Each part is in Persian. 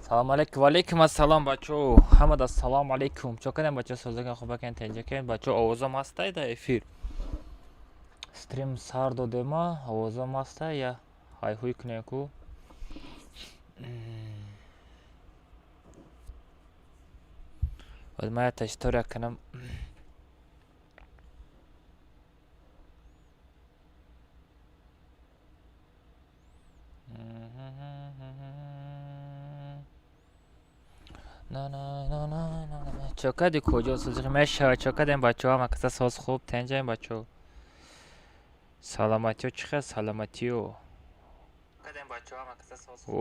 Салом алейкум, валейкум ассалом бачо. Ҳамада салом алейкум. Чо кадем бачо созакен хуба кен тенҷа кен бачо овозам ҳастай да эфир. Стрим сар додема, овозам ҳастай я ҳайҳуй кунем ку. Ма ята история кунам. Чо кади куҷо созиқи мешава? Чо кадем бачо? Ҳама каса соз хуб тенҷаем бачо. Саломатиё чӣ хел саломатиё?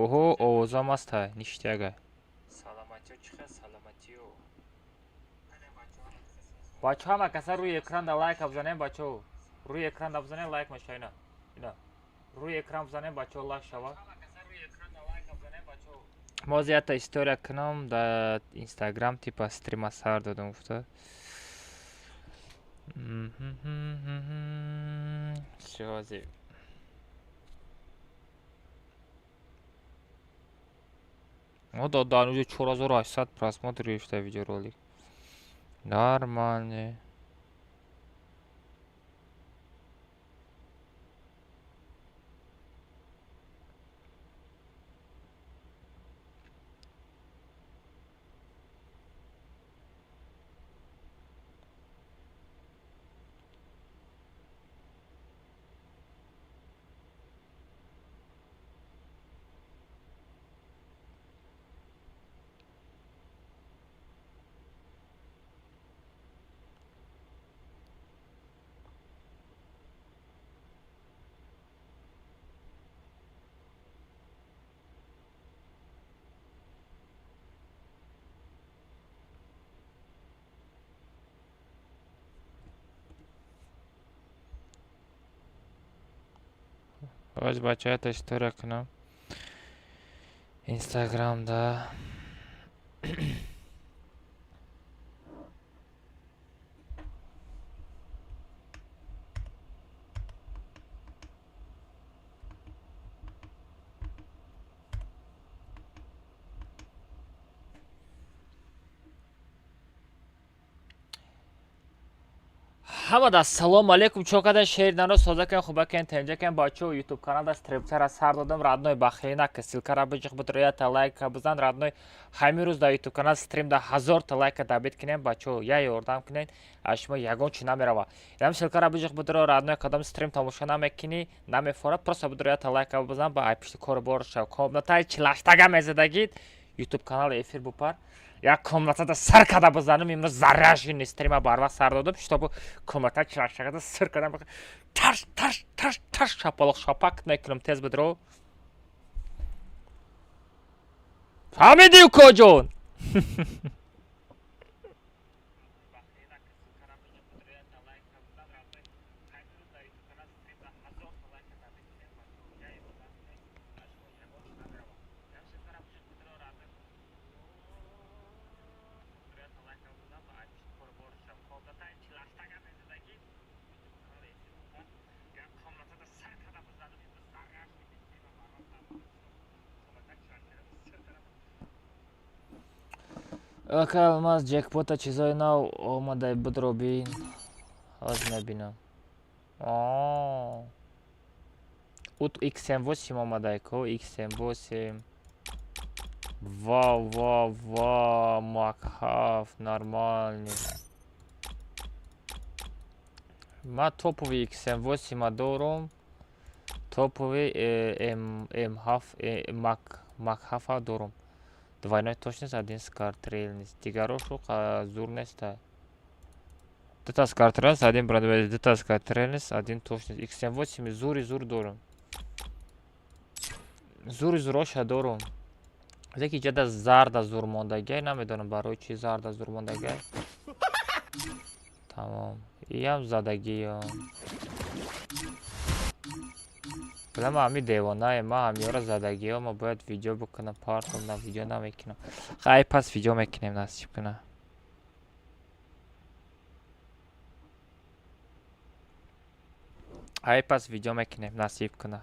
Оҳо, овозам ҳастай, ништяга. Саломатиё чӣ хел саломатиё? Бачо ҳама каса рӯи экран да лайк бзанем бачо. Рӯи экран да бзанем лайк мешавина. Ина. Рӯи экран бзанем бачо лайк шава. Моз ята история кунам да Instagram типа стрима сар додам уфтад. Сёзи. Ну да, уже 4800 просмотров что видеоролик. Нормально. Оз бача это история кунам. Instagram да. ҳамада салом алейкум. Чо када шердано созакен хуба кен тенҷа кен бачо YouTube каналда стримчара сар додам радной бахрина ки силкара биҷиқ бутроя та лайка бизан радной ҳамин рӯз да YouTube канал стрим да 1000 та лайка дабит кинем бачо я ёрдам кинен ашмо ягон чи намерава ям силкара биҷиқ бутро радной кадом стрим тамошо намекини намефора просто бутроя та лайка бизан ба ай пишти кор бор шав комнатай чилаштага мезадагид YouTube канал эфир бупар як комнатада сар када бизанам имрӯз заррашин стрима барвақт сар додам чтобы комната чилаштагада сар кадам тарш тарш тарш тарш шапалақ шапак мекунам тез бидро фаҳмидию коҷон Алмаз ҷекпота чизои нав омадай бидро бин оз мебинам ут X78 омадай ко X78 ва макҳаф нормальный ма топовый X78 дорум топовый макҳафа дорум двойной точность один скартрельность дигарошу зур неста дута скартрельность один бродовый дута скартрельность один точность X78 зур дорум зури зуроша дорум леки ҷада зарда зур мондагай намедонам барои чи зарда зур мондагай тамом иям задагиё билам ҳами девонае ма ҳамиёра задагиё ма бояд видео бикунам партом на видео намекунам хай пас видео мекунем насиб куна ҳай пас видео мекунем насиб куна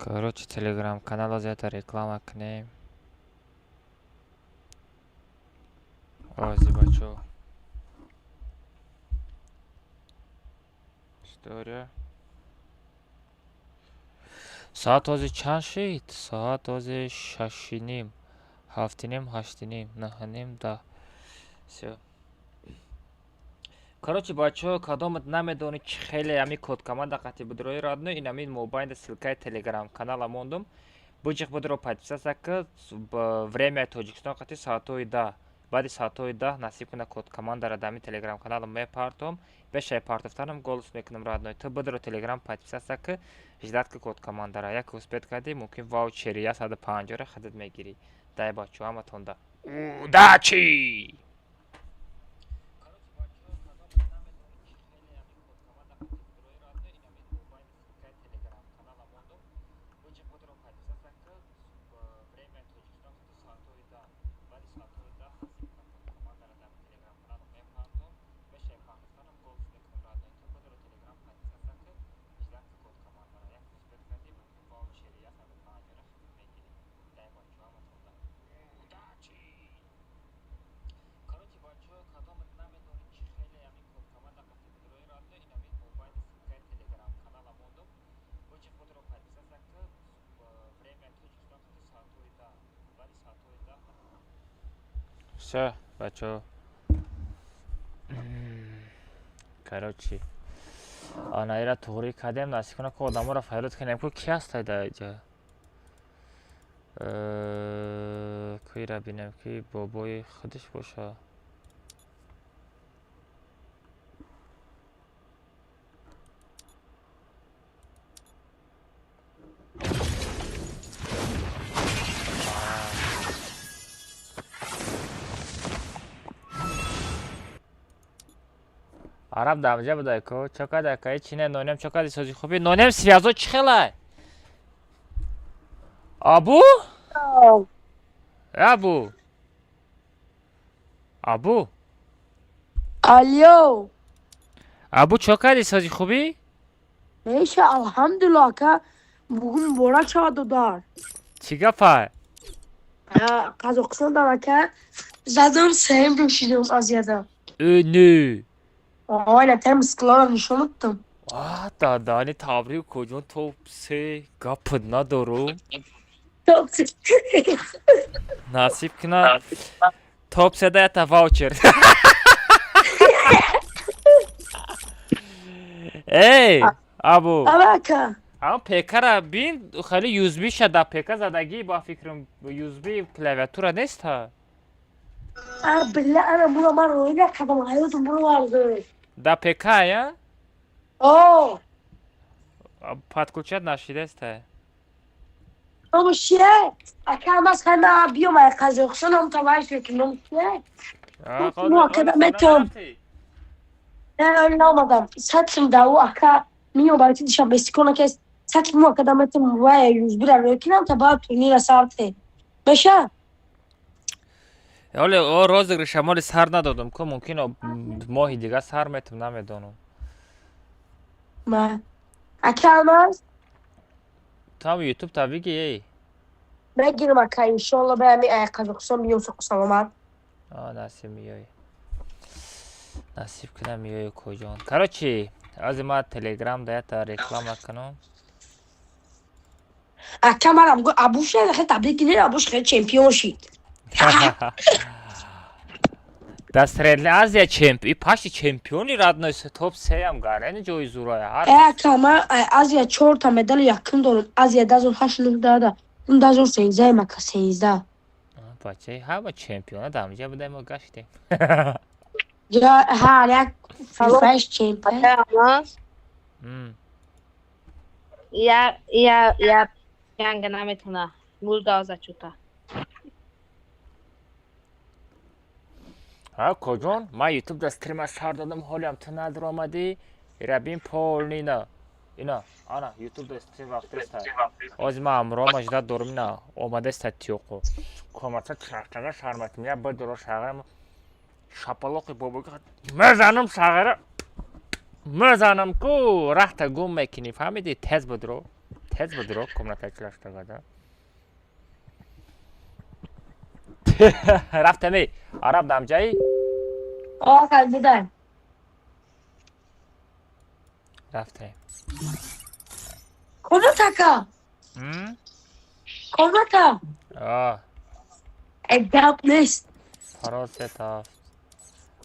Короче, телеграм-канал за это реклама к ним. Ози бачо. История. Saat ozi чанд шид? Saat ozi 6:30. 7:30, 8:30, 9:30, да. Всё. Короче, бачо, кадомат намедонид чи хеле ами код команда қати будрои родной, ин амин мобайда ссылкай телеграм канала мондум. Бучих будро подписаться к время Тоджикистан қати саатои да. Баъди саатои да насиб куна код командара дами телеграм канала мепартом. Бешай партофтанам голос мекунам родной. То будро телеграм подписаться к ждат к код командара. Як успет кади мумкин ваучери 150 хадад мегири. Дай бачо аматон да. Удачи! Все, бачо. Короче, анаира туғри кадем насиб кунад ки одаморо файлот кунем ки ки ҳастад аҷа. Киро бинем ки бобои худаш боша. Араб дамҷа будай ко чакада кай чине нонем чакади сози хуби нонем связо чихелай. Абу? Абу. Абу. Алло. Абу чакади сози хуби? Нейша алҳамдулилла ка бугун муборак шавад додар. Чӣ гапа? Қазоқистон ака задам саем дошидам аз яда. Нӯ. Айна тем склара нишон додам. Дадани табрик куҷон топ се гапт надорум. Насиб кунад топ се даята ваучер. Эй, абу. Ака. Ам пекара бин хали юзби шада пека задаги ба фикрам юзби клавиатура неста. Billah ana buna mar oyna kadam hayatım bunu vardı. Да пека я? О. Подключать нашидеста. Ama şey, akşam sana biyom ay Қазақстан am tavaş vekilim ki. Bu akademetom. Ne öyle olmadan. Satım da o aka minyo barati dişa besikona kes. Satım bu akademetom vay 101 vekilim tabağı turnira sartı. Beşa. Оле о розыгрыш амали сар надодам ко мумкин моҳи дига сар метам намедонам. Ма. Akşam Там YouTube tabii ki ey. ben girim aka inşallah ben Қазақстан biyom sok salamat. Насиб миёй. Насиб кунам миёй куҷон. Короче, аз ма Telegram да ята реклама кунам. Akşam aram abu şey de tabrik gider abu şey şampiyon şit. Дастрели Азия чемпион. И паши чемпиони родной топ 3-ам гарани ҷои зурая. Akşam Azya 4 ta medal yakın dolu. Azya dazor 8 da. Bun dazor 13 maka 13. Бачаи ҳама чемпиона дамҷа будай мо гаштем. Ya her yak FIFA çempiyon. Я янга наметуна мулда зачута. ҳа куҷон ман YouTube да стрима сар додам ҳолиам ту надир омадӣ ирабин полнина ина ана YouTube да стрим вақтеста ози ма амрома жда дорум ина омадеста тиёқо комата чартага шарматим я ба дуро шағарам шапалоқи бобоги мезанам шағара мезанам ку рахта гум мекини фаҳмиди тез будро تز بود رو کمرت کلاش تگادا رفتم ای عرب دام جایی قلبیدن رفتم کدو تکا کدو تا ادب نیست پراس هفت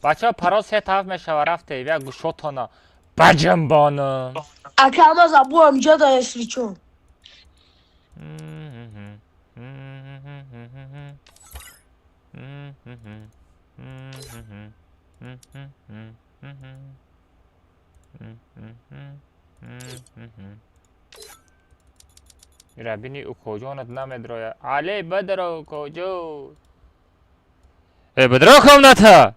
بچه ها پراس هفت میشه و رفته بیا گوشوتانا بجنبانه اکا اما زبو همجا دایستی چون ربینی او کجانت نمیدروه علی بدرو کجو ای بدرو کم نتا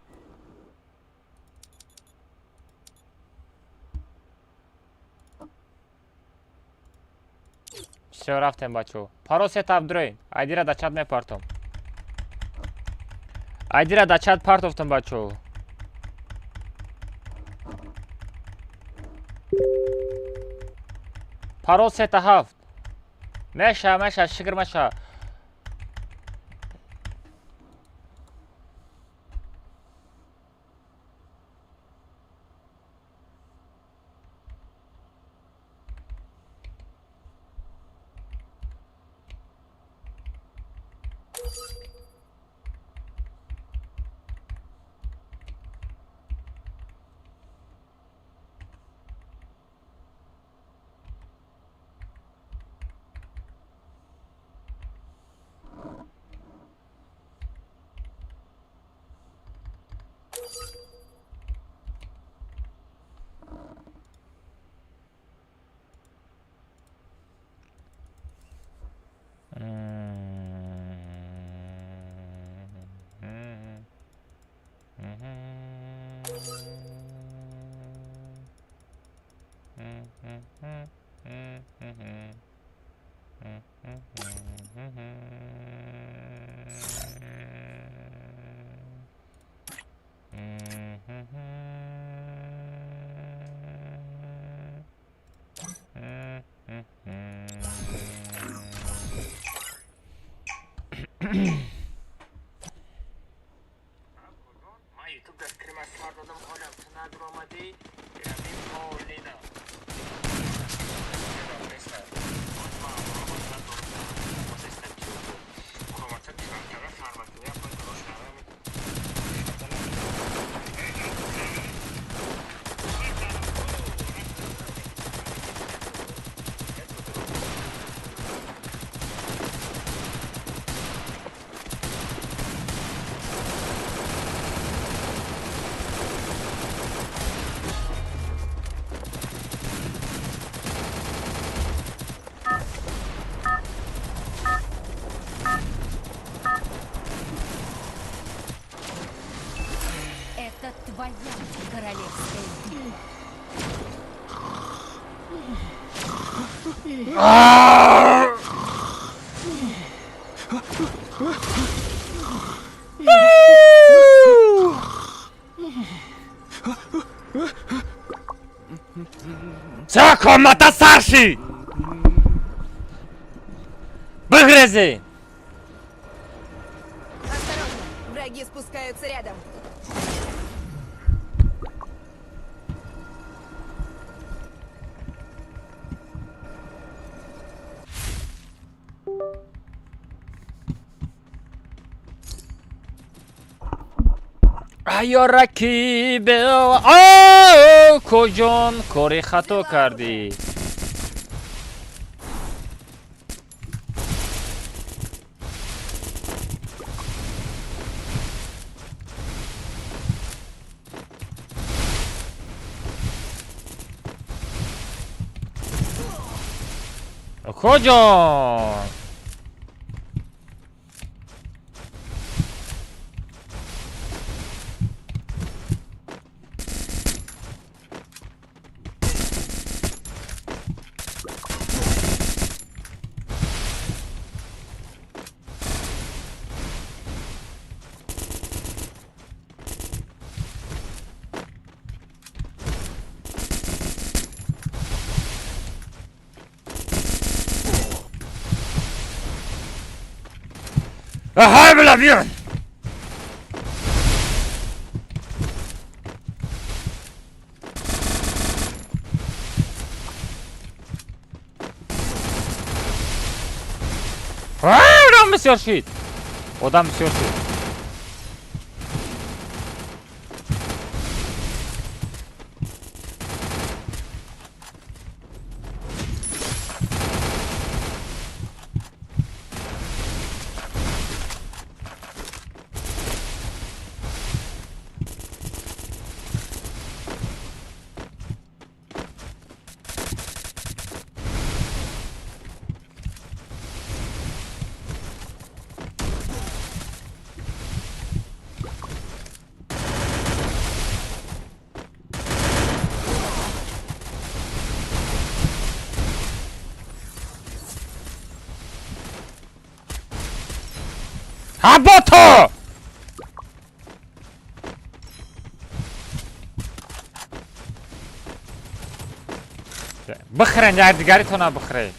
چرا رفتیم بچو پاروس تاف دروین ایدی را دچت میپارتم ایدی را دچت پارتوفتم بچو پاروس هفت میشه شکر میشه Твоя королевская битва. Комната старший! Выгрызи! Осторожно, враги спускаются рядом. یا رکیب کجان کاری خطا کردی کجان های بلا بیان. آدم بسیار شید. آدم بسیار شید. هباتو بخرن یا دیگری تو نبخره.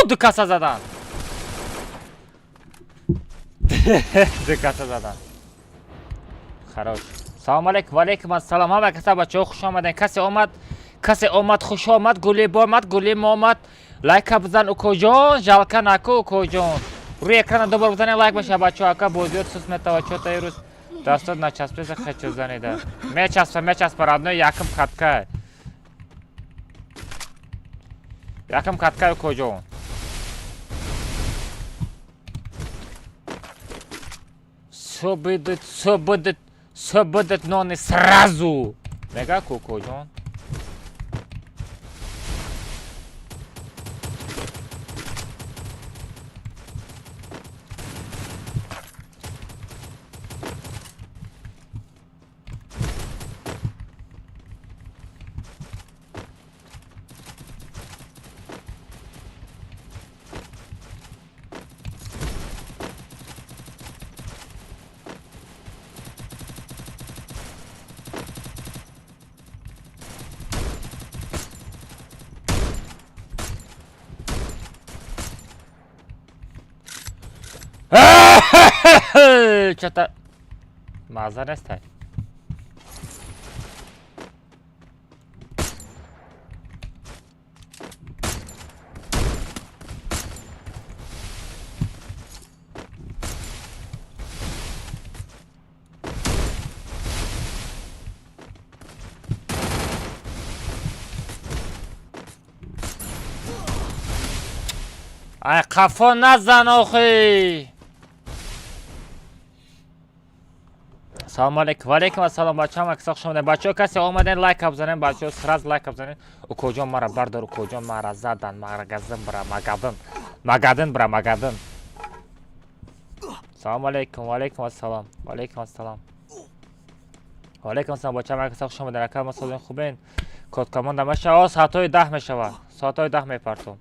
دو کاسه زدن. دو کاسه زدن. خراش. سلام علیکم و علیکم السلام. همه کسا بچه خوش آمدین. کسی آمد خوش آمد. گلی آمد گلی آمد. لایک بزن اوکو جان. جالکه نکو اوکو جان. روی اکران دوباره بزنین لایک بشه بچه ها. که بازیات سوس متوجه تا روز دستات نچسبه خیلی زنیده. میچسبه رادنو یکم خطکه. یکم خطکه اوکو جان. Все будет, но не сразу. Мега Коко Джон. چطور معذر است. ای قفا نزن آخی. سلام علیکم و علیکم السلام بچه هم اکساق شما بچه کسی آمدین لایک بزنین بچه سراز لایک بزنین او کجا مرا بردار او کجا مرا زدن مرگزم برا مگدن سلام علیکم و علیکم السلام و علیکم السلام و علیکم السلام بچه هم اکساق شما در اکرام مسئولین خوبین کد کمان دمشه ساعتای 10 میشود ساعتای 10 میپرتم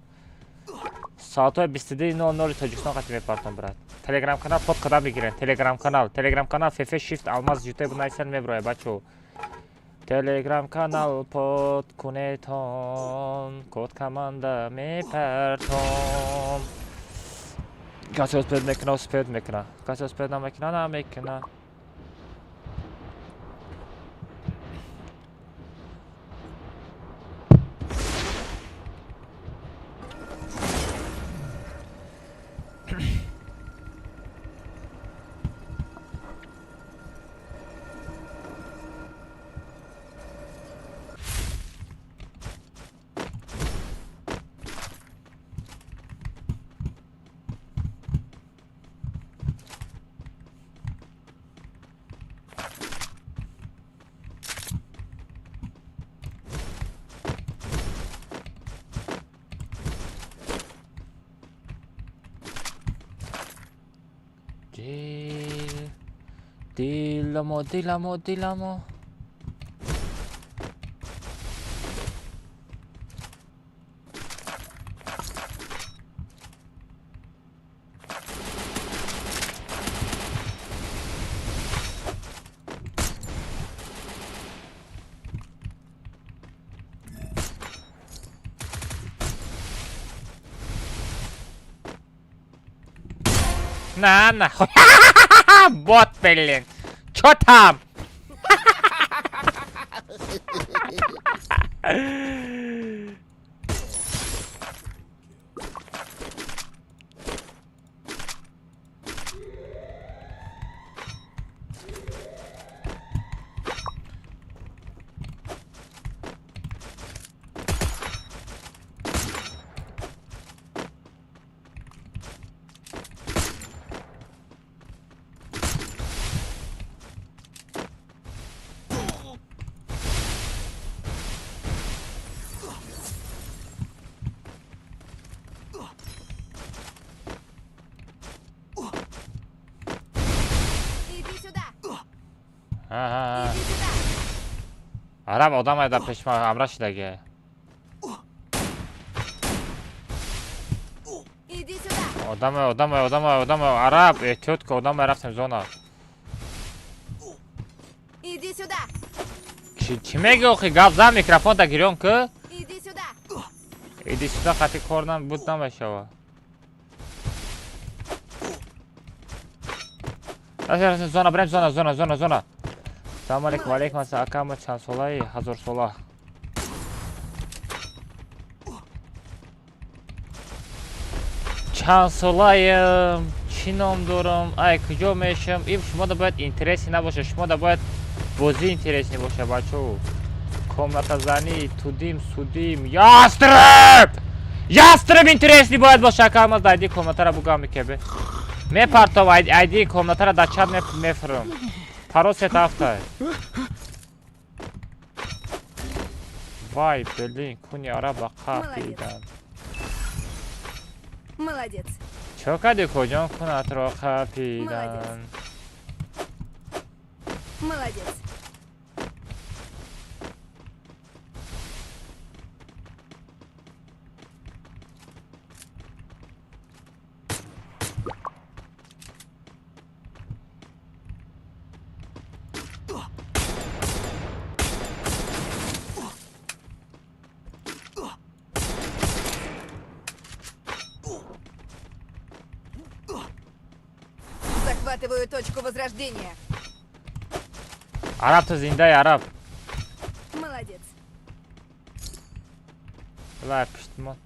ساعتای 22:00 تاجیکستان قطعی میپرتم برات تلگرام کانال پود قدم بگیرین تلگرام کانال فیفه شیفت الماز یوتیوب نایسن میبروه بچو تلگرام کانال پود کنیتون کد کمانده میپرتم کسی اسپید میکنه کسی اسپید نمیکنه دیلمو نه بات بلین چوتم Иди сюда! ها Иди сюда! عرب آدم ایده پشما امرش دیگه Иди сюда! آدم عرب احتیاط که آدم رفتم زونا Иди сюда! چی میگه اوخی گفت زن میکرافون تا گیرون که Иди сюда! ایدی سودا خطی کردن بود نمیشه و زونا بریم زونا سلام علیکم علیکم السلام اکم چند ساله هزار ساله چند ساله چی نام دارم ای کجا میشم این شما دا باید اینترسی نباشه شما دا باید بازی اینترسی باشه بچه کامنت زنی تودیم سودیم یاسترب اینترسی باید باشه که هم از ایدی کامنت را بگم میکبه میپرتم ایدی کامنت را در چت میفرم پروست هفته وای بلین کنی عرب قفیدن Молодец! چوکدی کجان کنت را قفیدن Молодец! Захватываю точку возрождения. عرب تو زنده عرب Молодец. لا پشتمان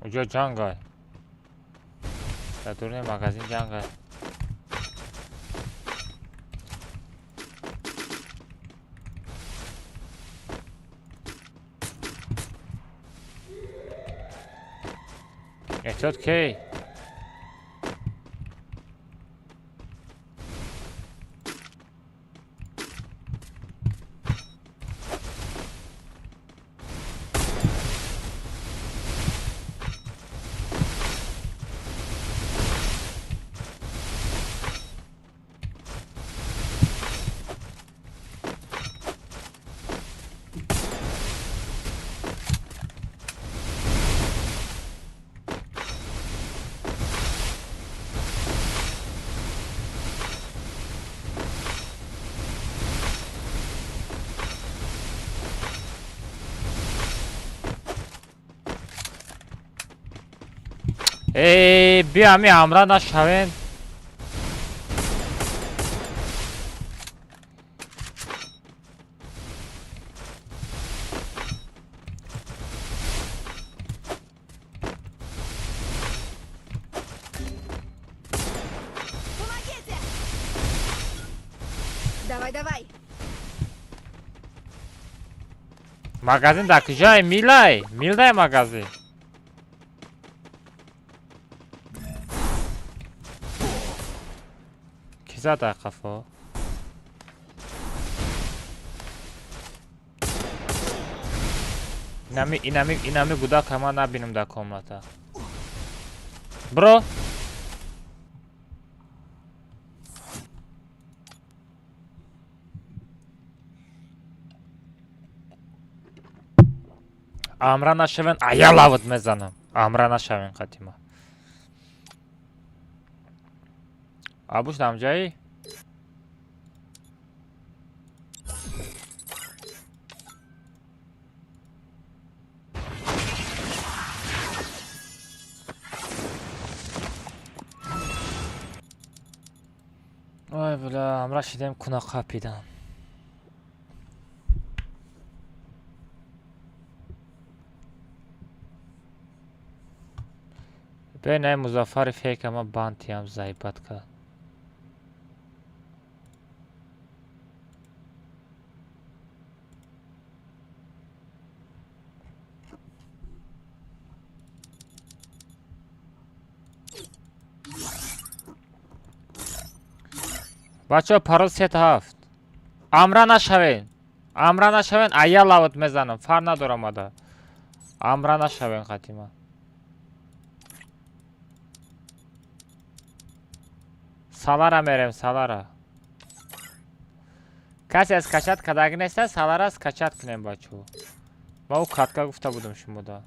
اونجا جنگ های در دورن مغازین جنگ های احتیاط کی ای بیا همی همراه نشوین Помогите! Давай, давай! Magazin da kujay milay. Milday magazin. Ki zada qafo. Inami guda kama nabinim da komnata. Bro. Amra nashevin ayalavut mezanam. Amra nashevin qatima. Abush damjai. Oy bula amra shidem kuna qapidan. Bene Muzaffar fake ama bantiyam zaybatka. بچه پارل 37 امرا نشوین ایا لاوت میزنم فر ندارم آده امرا نشوین قدیما سالارا میرم سالارا کسی از کچت کداگی نیسته سالارا از کچت کنیم بچه ما او کتکا گفته بودم شما دا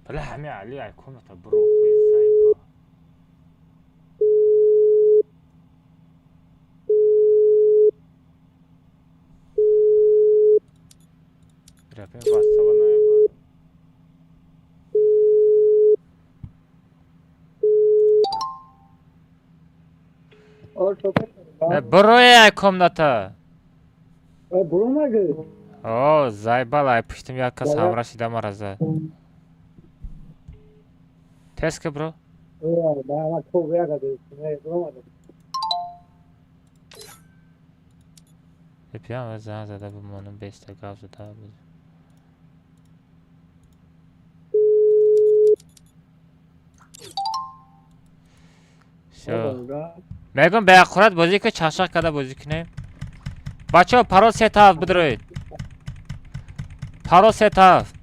بله همه علی ایکون تا برو خوی سایبا رپین واسطه با نایبار بروی ایکون نتا برو مگه اوه زایبا لای پشتم یک کس همراه شیده مرزه تسک برو ما تو گیا کرده برو مگه پیام زن زده بمانم بیسته گاو زده بود شو میگم به اخورت بازی که چاشق کده بازی کنیم بچه ها پارول 37 بدروید پارول 37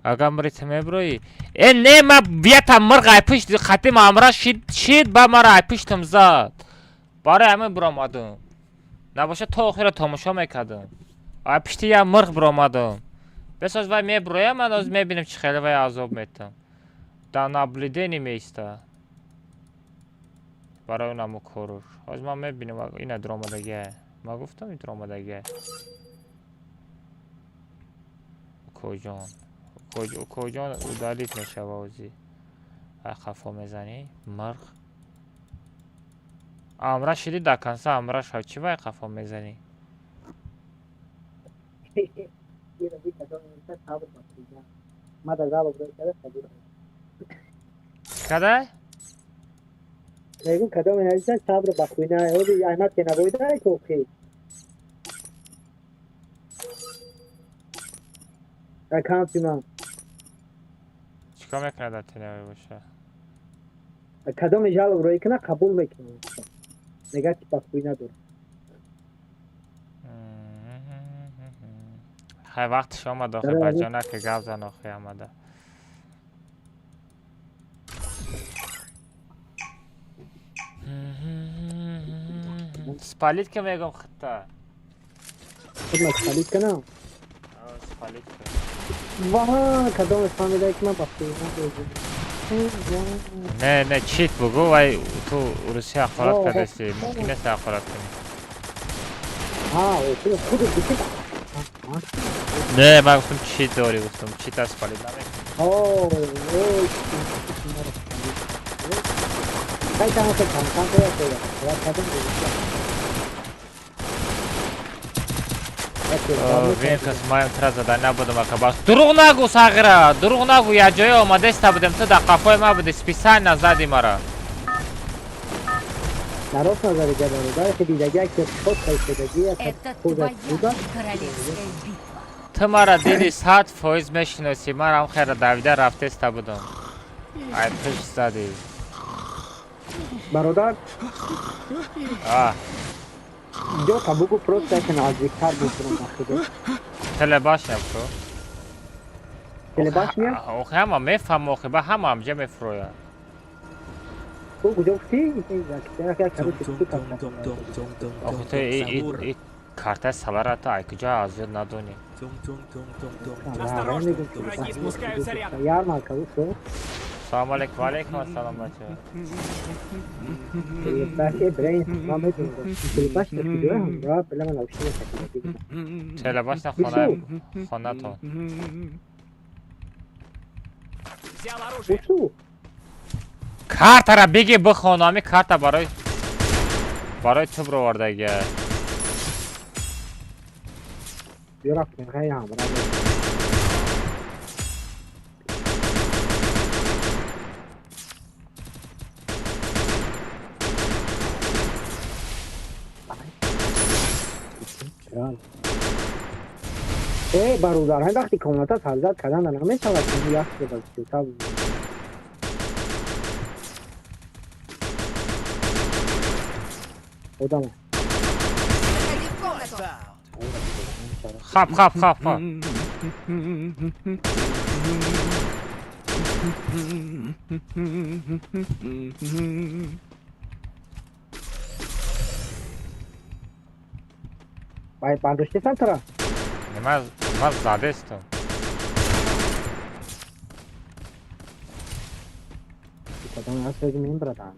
اگه مریت میبروی این نه ما بیتا مرغ ایپشت خطیم امرا شید با مرا ایپشتم زد برای همه برامادم نباشه تا آخر تماشا میکردم ایپشتی یا مرغ برامادم بساز وای میبرویم من از میبینم چه خیلی وای عذاب میتم در نابلیدینی میسته برای اونمو کروش از ما میبینیم این درامدگه ما گفتم این درامدگه کجان او دالیت میشه وازی خفا میزنی مرغ امرا شدی دکنسه امرا شد چی باید خفا میزنی کده؟ میگم کدام هستن صبر بخوینه او احمد که نبوده که اوکی اکانت من چیکار میکنه در تلوی باشه کدام جال روی کنه قبول میکنه نگاه که بخوینه دور خیلی وقت شما داخل بجانه که گفت زن آخی آمده سپالیت که میگم خطه خود سپالیت کنم سپالیت که واه کدام فهمیده که من بخوینه دور نه چیت بگو و تو روسی اخبارات کردستی ممکن نیست اخبارات کنی. تو خودت بکن. نه من گفتم چیت داری گفتم چیت از پالید نمیکنی. خیلی تمام که کم وین کس مایم تر زدن نبودم اکبر. دروغ نگو ساغره دروغ نگو یه جای آمده است بودم تو در قفای ما بودی سپیسان نزدی مرا. Народ назари гадари, дар ки дидагӣ ки ход хайфидагӣ Это худат твоя буда. королевская битва. تو مرا دیدی 100% میشناسی من هم خیر دویده رفته است بودم. ای پشت زدی. Бародар, آه ҷо табугу просто як наздиктар бутунам ахиде. تلباش نبکو. Телебаш мия? اوخی همه میفهم اوخی با همه همجا میفروید. Ту куҷо гуфтӣ? Як кари ту اوخی تو ای карта салара то ай куҷа аз ёд надонӣ. ярмарка усо. салом алейкум. ва алейкум ассалом бача. Телебаш брейн ма медонам. Телебаш куҷо ҳамра билама навшина сакидагӣ. телебаш на хона то. Усо. картара беги бихон ами карта барои ту бировардагӣ. Биёрафтем ҳай ҳамра. бародар ҳам вақти комната сарзад кардан намешавад ки як базита одама Заходи в комнату. хап бардоштесан тара нима задестам. кадом асоги мен братан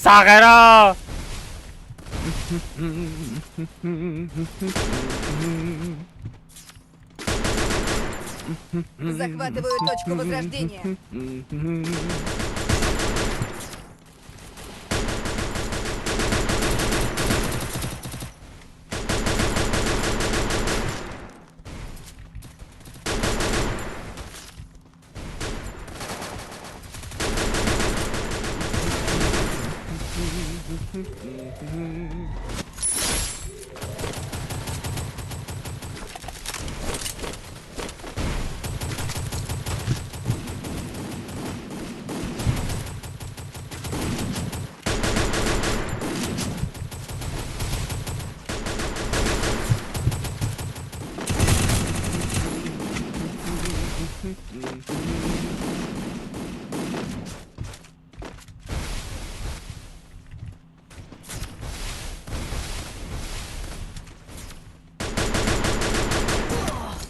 сағира Захватываю точку возрождения.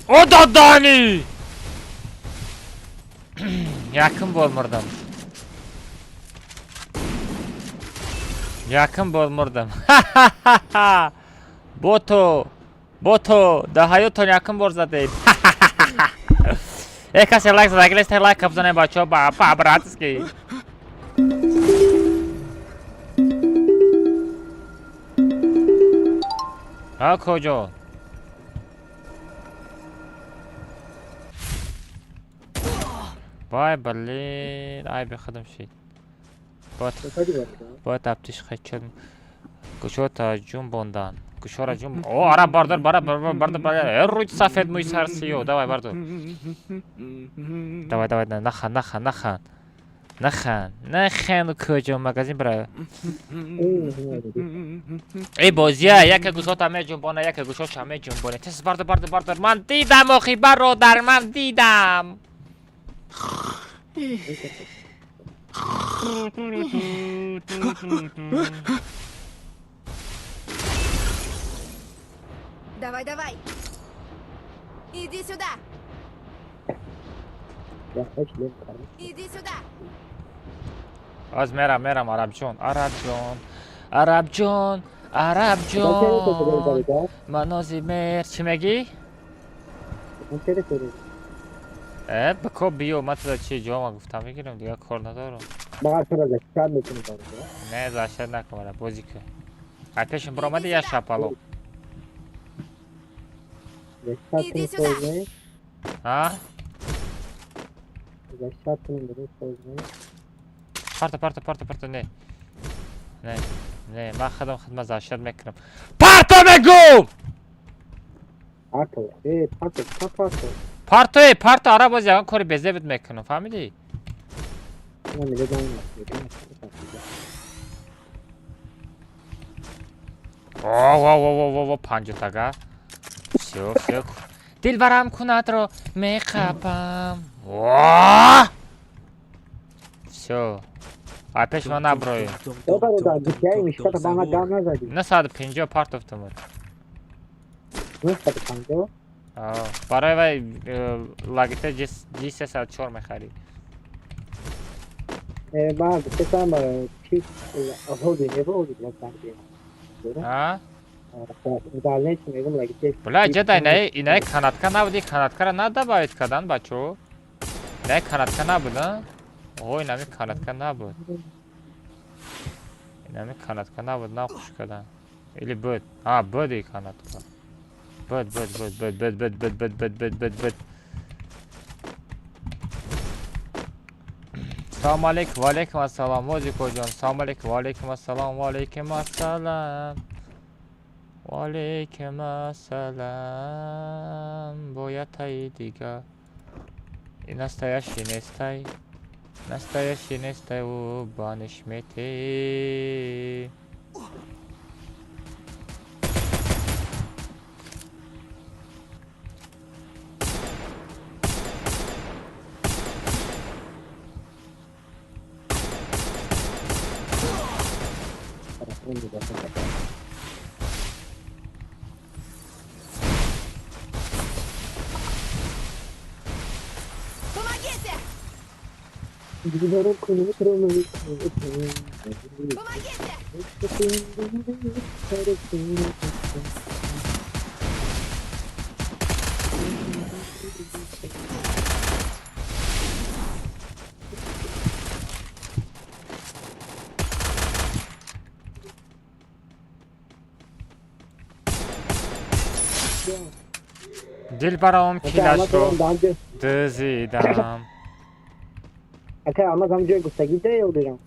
о додани якин bo'lmirdim бото да ҳаётон якин бор задед касе лайк зад агар лайк бзанед бачаҳо ба братски куҷо вай блин ай бехадам шид бояд таптиш хачал кушота ҷунбондан Кушора жум. О, ара бардыр, бара. Руч сафед муй сарсиё. Давай, бардыр. Давай, нахан. Нахан кожа магазин бра. Эй, бозия, яке гушот аме жумбона, яке гушот аме жумбона. Тес бардыр. Ман дидам охи бародар, ман дидам. Давай. Иди сюда. Yaklaş lan kardeş. Иди сюда. Az meram Arabjon. Sen söyle da. Manozi mer چی میگی؟ Sen söyle. بکو بیو من تو چی جواب گفتم میگیرم دیگه کار ندارم. Bana soracak. Sen de şunu bana. نه زاشت نکنم بازی که. پیشم برآمده یا شپالو. Yaşatını sormayı. ها؟ Yaşatını sormayı. پارتو نه من خدمت زاشت میکنم. پارتو بگو! Parto. پارتو آره بازی اون کاری بزه بد میکنم فهمیدی؟ Ben de اوه پنجو تاگا شو دل برم کنات رو میخوابم شو پیش من نبروی O da dikeymiş. Kata bana gelmez hadi. نه 150 پارت افتم Nasıl tadı kanka? برای وای لاگیته جی 304 میخری Bazı sen bana çift ahodi ne bu oldu lan sanki. ها؟ Müdahale etmeyelim la gidecek. بلا جدا اینه کاناتکا نبودی کاناتکا را ندباید کدن بچو نه کاناتکا نبودن اوه اینمی کاناتکا نبود اینمی کاناتکا نبود نه خوش کدن ایلی بود بودی کاناتکا بود سلام علیکم و علیکم السلام موزیکو جان سلام علیکم و علیکم السلام و علیکم السلام و علیکم السلام боятай دیگه настоящий нестай убаниш мете Помогите! Gidiyorum konumu kırılmayı. Помогите! دل برام کیلش رو Daha önce دزیدم ama daha önce گفتگی دیدم.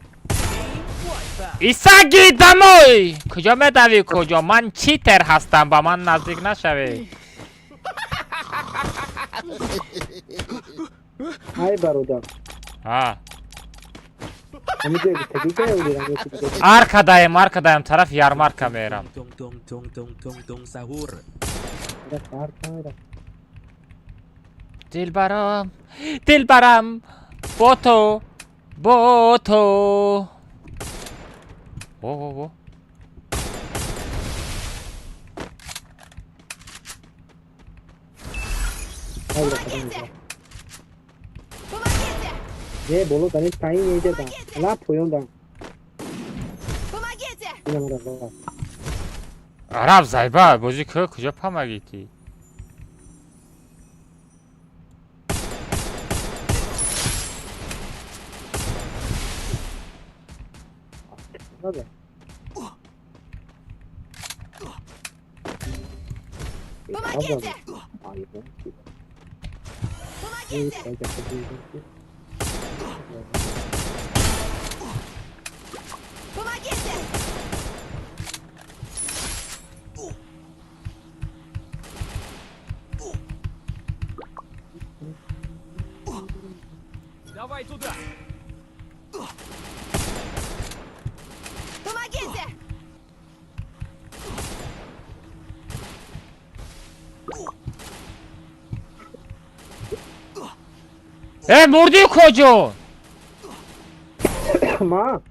ایساگی دموی کجا میدوی کجا من چیتر هستم با من نزدیک نشوی Hay baroda. ها Ama diyor گفتگی دیدم. arkadayım taraf yarmarka میرم Tung sahur. دلبرم با تو او Помогите! Ne bolu ben hiç tayin yiyeceğim. Ne yapıyorsun da? Помогите! İnanamadım. عرب زایبا بازی که کجا پامگیتی Hadi. Помогите! Hayır. Помогите! Помогите! Давай туда! Помогите! مردی کجا؟ ما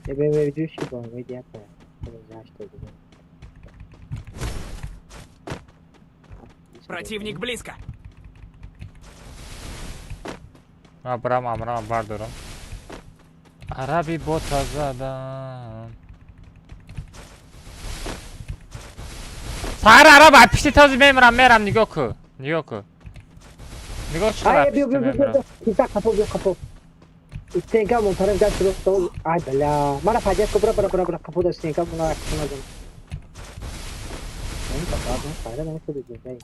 یه به جوشی با میدیم Противник близко! برم بردارم عربی بوتا زدم سهر عرب پیشتی تازی میرم نگاه که نگاه چقدر بیا پیشتی میرم کیسا کپو استنکا منطرف گشت رو تو آی بلا مرا فاجعه کو برا کپو دو استنکا منا اکشن دادم این بابا سایره نمیشه دیگه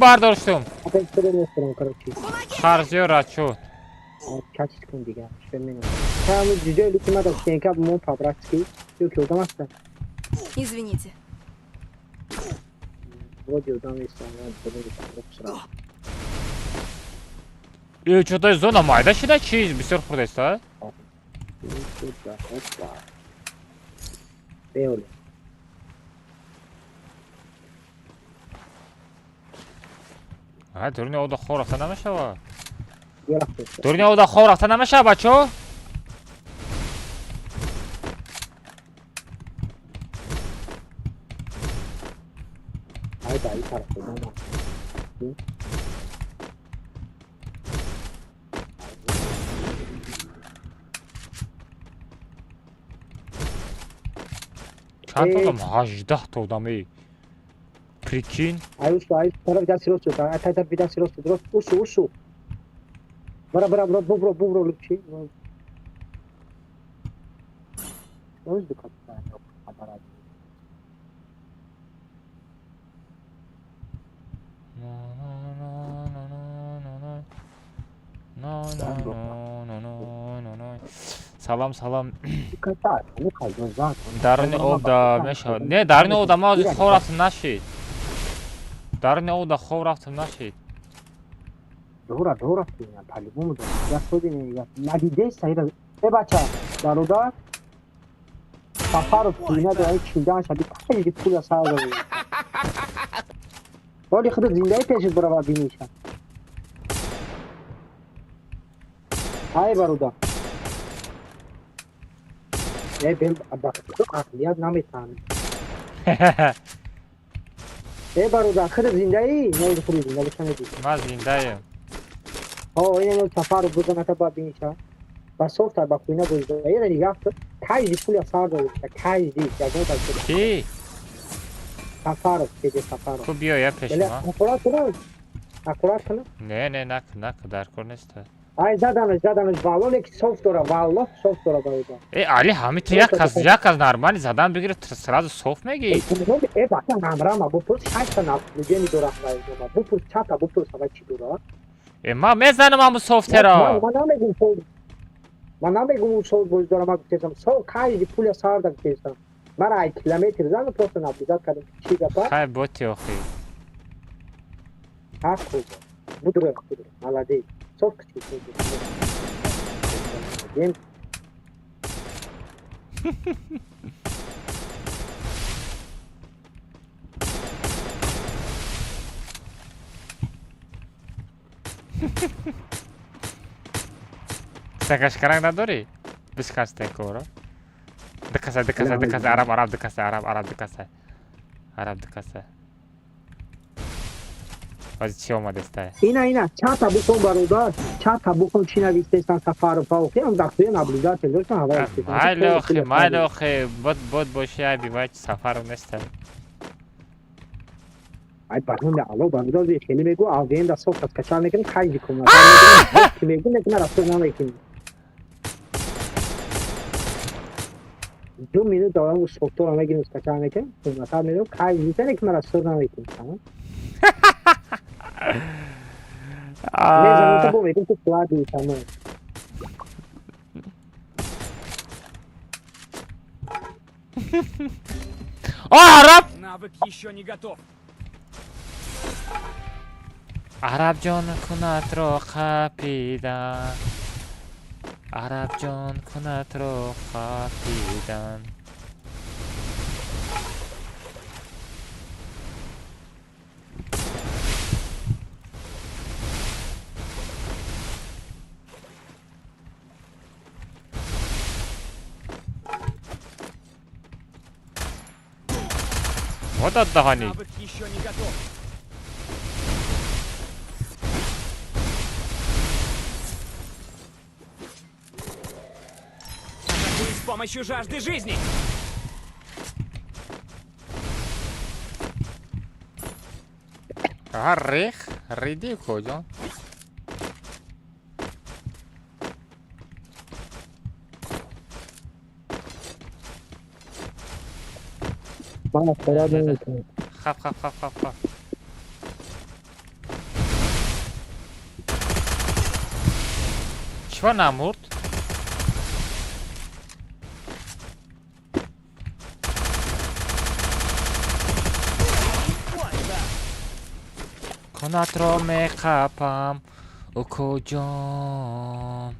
برداشتم اپن سر نمیستم کارو چی خرجی رد شد چاچ کن دیگه فهمیدم همون دیگه لوکی ما دو استنکا مون فابراتسکی یو که ودام است Извините. вот ودام است من بودم что-то зона майда شده چیز بسیار خورده است ها Beole. دورنی او دا خور رفته نمیشه و Io la stessa. دورنی او دا خور رفته نمیشه بچه Dai, parte, no. Sì. چند تا دام 18 تا دامی پریکین Hai però vedersi rosso, aspetta vedersi rosso, usso. Bravo, bubro, Luci. Non si capisce, a parare. سلام Cazzate, non fai cos'altro. درون او دا میشه نه درون او دا ما از خور رفتم نشید درون او دا خور رفتم نشید Dora fina, palibumu da. Ya sodini ya. Nadide sayra. Baccia, daroda. Safaro fina da ay çildan şadi kaç pula sağda. Vali خود زندهی پیشت برای بینیشم های بارودا بیم تو عقلیت نمیتونی بارودا خود زندهی نه خود زنده کنید ما زنده ایم اینو سفر بودن تا با بینیشم با سوفت با خوینه بوده یه نگاه تو کای پول ساده کای دی جگو تا کی سفر سفر تو بیا یا پیش ما اکورات کنه نه در کار نیست ای زدنش والله که صوف داره والله صوف داره باید ای علی همین تو یک از نرمانی زدن بگیره سراز صوف میگی ای باشا نمرام بپرس 8 تا نفر داره بپرس چتا بپرس اول چی داره ای ما میزنم همون صوف ترا من نمیگم اون صوف باید داره ما گفتم صوف کاری پول سار دارم گفتم مرا 1 کیلومتر زن پروست نبودت کردم چی گفت خیلی بوتی آخی خوبه بودره مالدی صوف کچی گیم سکش کرنگ نداری؟ بشکش تکورو دکسه عرب دکسه از چی اومده استه؟ اینا چتا بکن برادر چتا بکن چی نویسته استان سفر پاوکی هم دکتری نبلیدات داشتن هوا مایلوخی بود باشی ای بیوای سفر رو نیسته ای برون الو برادر خیلی میگو آوین دا صوف از کچال نکنی خیلی کنم که میگو نکنه رفتار نمیکنی 2 minut دارم سوختور هم میگیرم از کچال نکنی مثلا میگو خیلی میزنه که من رفتار نمیکنی نه زمان تو میگم تو سواد نیستم عرب Навык еще не готов. عرب جان کند را خپیدن عرب جان کند را خپیدن Вот отдохни. Навык еще не готов. Атакуй с помощью жажды жизни. Рих, риди кожа. من اختراع نمیکنم. خف خف خف خف خف. چرا نمرد؟ کنات را میخپم او کجام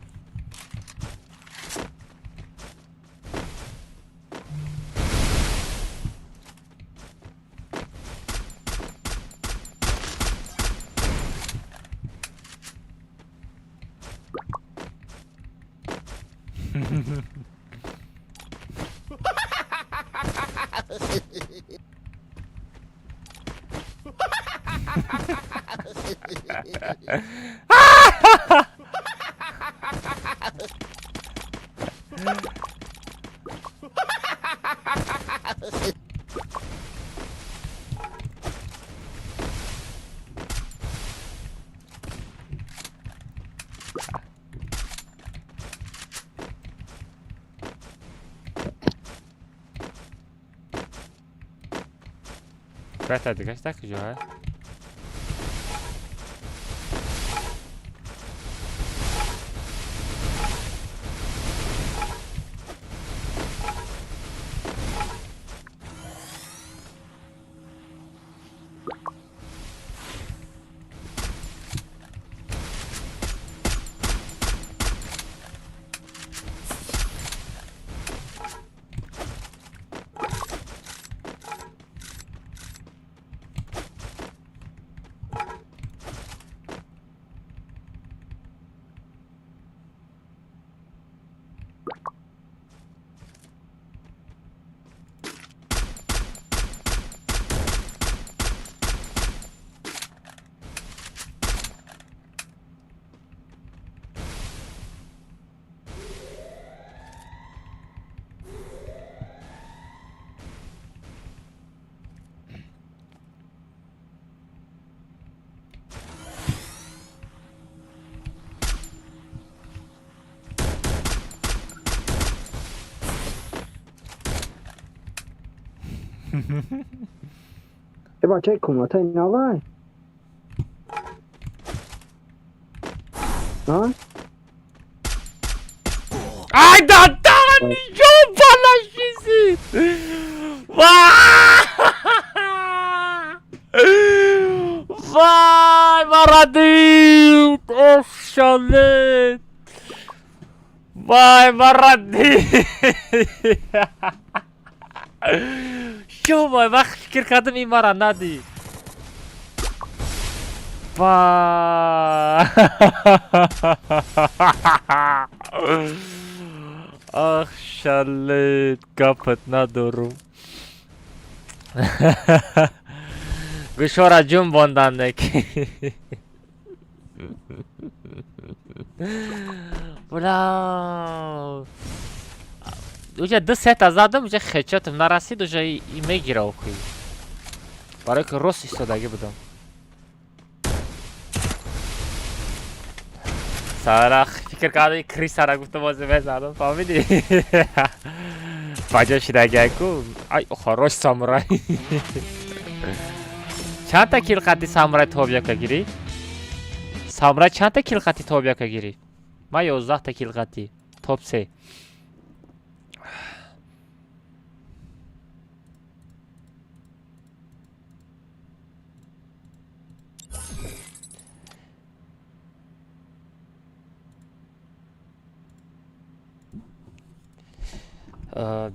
Aspetta, che sta qui già, E bacak kumata ne var? Ha? Ay da jumpa la shizi. Vay maradim. Oşalet. Vay maradim. Yo vay bak fikir kadın imara nadi. Vay. Ah şalet kapıt nadoru. Gışora cumbondan ne ki? Bravo. Уже 10 азадам уже хечатым нарасид уже и мегирав хуй. Барои ки рост истодагӣ будам. Сарах фикр кардам крисара гуфта бози мезанам фаҳмидӣ? Баҷо шидагиаку ай хорош самурай. Чанда килқати самурай тобиака гирӣ? Самурай чанда килқати тобиака гирӣ? Ман 11 килқати топ 3.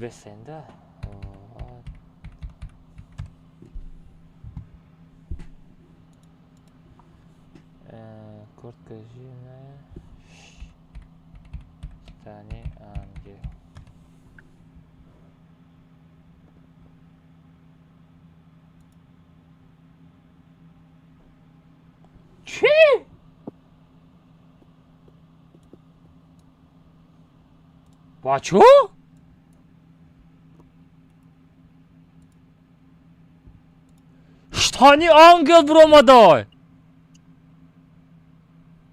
بسنده Kurt Kazime Stani Angel چی؟ بچه شتانی انگل برومدای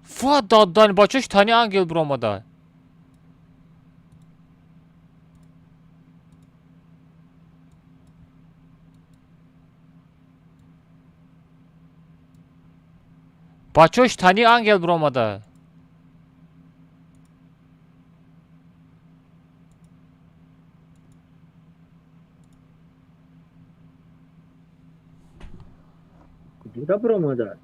فا دادن بچه شتانی انگل برومدای بچه شتانی انگل برومدای کجا برو مادر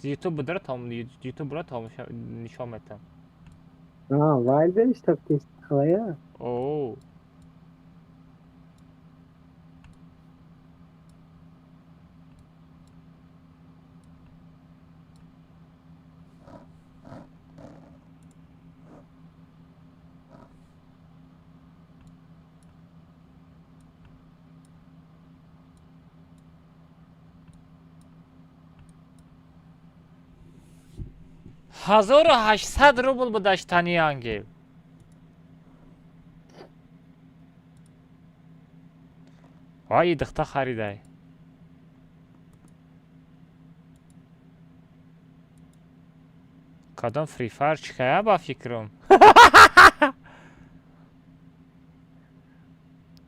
یوتیوب بداره tam یوتیوب برای تماشا نشان میدم وایلدر işte havaya. اوه هزار و 800 روبل بود شتانی انگل وای دخته خریده کدام فری فایر چیکه با فکرم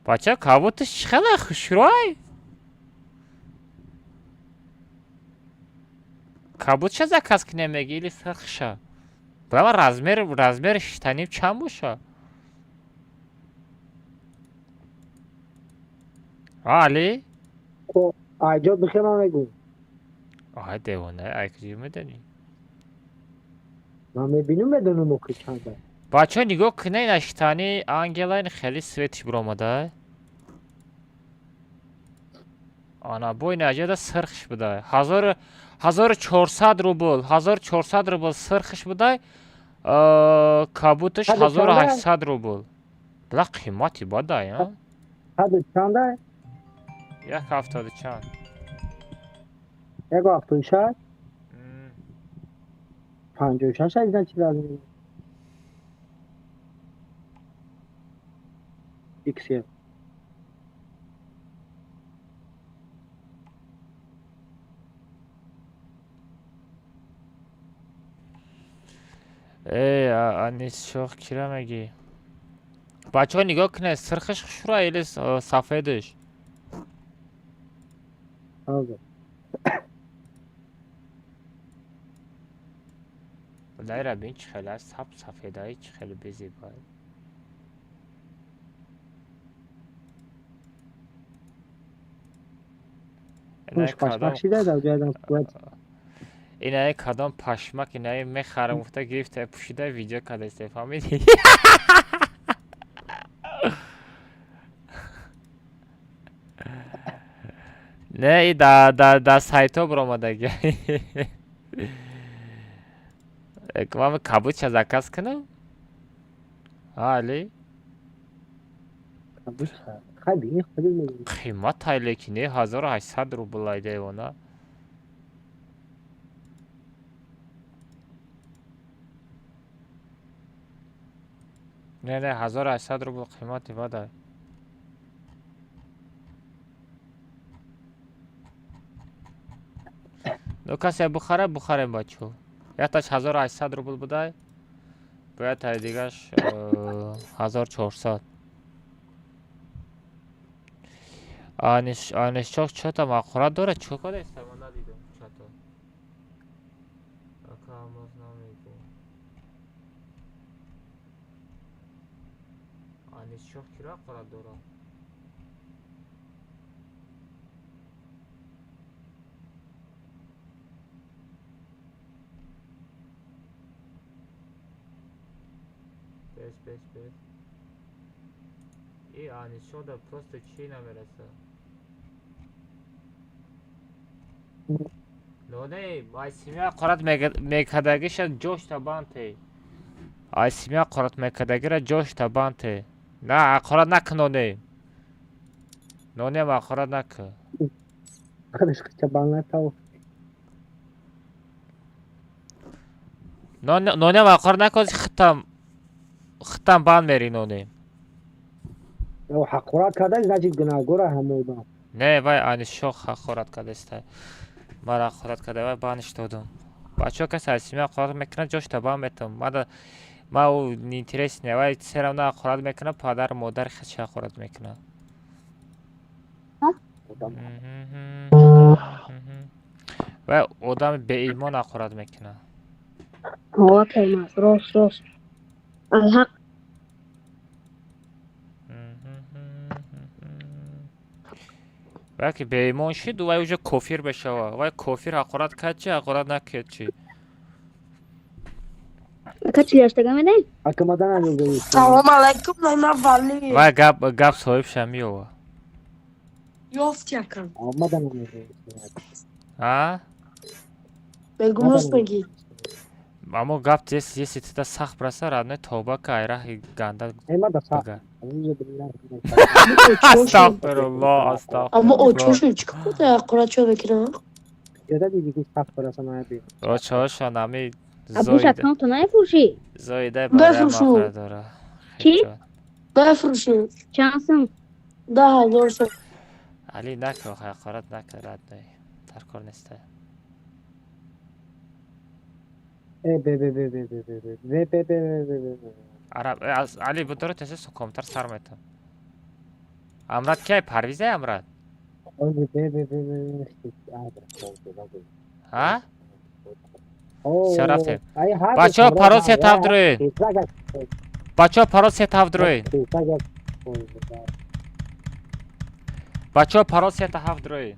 بچه کابوتش خیلی خوشروی کابوت چه زکاس که نمیگی ایلی سرخشه بابا رزمیر شتانیم چند باشه علی خب ایجاد بخیر من بگو آه دیوانه ای کجی میدنی من میبینم بدونم او که چنده بچه نگاه کنه این شتانی انگلاین خیلی سویتش برامده آنا بوی نجده سرخش بده 1400 روبل 1400 روبل سرخش بده کابوتش 1800 روبل بلا قیمتی بده یا حد چنده؟ یک هفتاد چند یک هفتون شد 56 ایزن چی لازم ایکسیه ای انیس شوخ کیره میگی بچه ها نگاه کنه سرخش خشوره ایلی سفیدش آزه بلای را بین چه خیلی از سفیده های چه خیلی بزیبای مش قشبخشی ده در جایدن قوت اینه کدام پشمک اینه میخرم افته گرفته پوشیده ویدیو کده است فهمیدی نه ای دا سایتو برامده من کابوت چه زکاس کنم علی خیلی خیلی میگم قیمت های لیکنه 1800 روبل های دیوانه نه 1800 روبل قیمتی بده نو کسی بخره بچو یا تاش 1800 روبل بده باید تای دیگرش 1400 آنش چه تا مقوره داره چه کده است من ندیدم چه تا اکاموز نمیگو آنش کرا قرار داره beş. İyi yani şu da просто çiğne verese. Lone, ay simya qarat mekadagish josh tabante. Ay simya qarat mekadagira josh tabante. Na qarat naknone. None ma qarat nak. Karışıkça banlar tavuk. None ma qarat nakoz xitam ban veri none. Ya hakurat kadar zacit günah gora hamudan. Ne vay ani shoh haqirat kadesta. Mara haqirat kada vay banish dodum. Бачо ка сасима қорат мекунад ҷош табан метам. Ма у интерес не вай серамна қорат мекунад падар модар хача қорат мекунад. Вай одам беимон қорат мекунад. Окей, мас. Рост. Алхақ. وای که بیمون شد وای اوجا کافر بشه وای کافر حقارت کرد چی حقارت نکرد چی Kaç yaşta ne? Akımadan alıyor. Salam aleyküm Neyma Vali. وای گپ صاحب شمی و Yoft yakın. Almadan alıyor. ها Begum Rosmegi. اما گپ جس یه سیتی سخت برسه رادنه توبه که ایره گنده Elma da sağ. بگه Ama استغفرالله Ama o استغفرالله çocuğu çıkıyor da Kuraço bekliyor. Ya da dedi ki sağ parasını abi. او چهاشا نمی Abu şatkan to ne furşi? زایده برای بفروشو. مخره داره چی؟ Befruşu. Şansım. Daha doğrusu. علی نکه حقارت نکه رد نه در کار نیسته عرب از علی بداره تسه سکمتر سر میتم امراد که پرویزه امراد ها شرفته بچه ها پرو سی تفدروین بچه ها پرو سی تفدروین بچه ها پرو سی تفدروین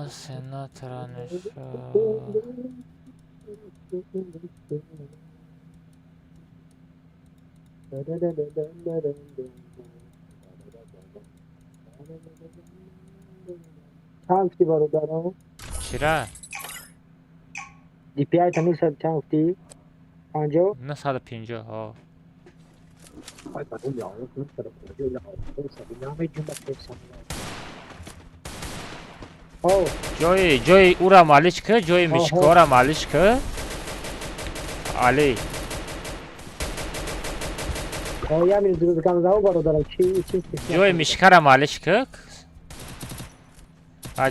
Sinatra چند فتی بارو دارم چرا؟ دی پی آی تنی سر چند فتی 50 نه 150 ها Ay bana yağlı kılıç tarafı öyle aldı. Sabine cümle tefsirler. Oh, جوی او را مالش که جوی میشکا را مالش که علی ya bir düzgün zavu var orada için. جوی میشکا را مالش که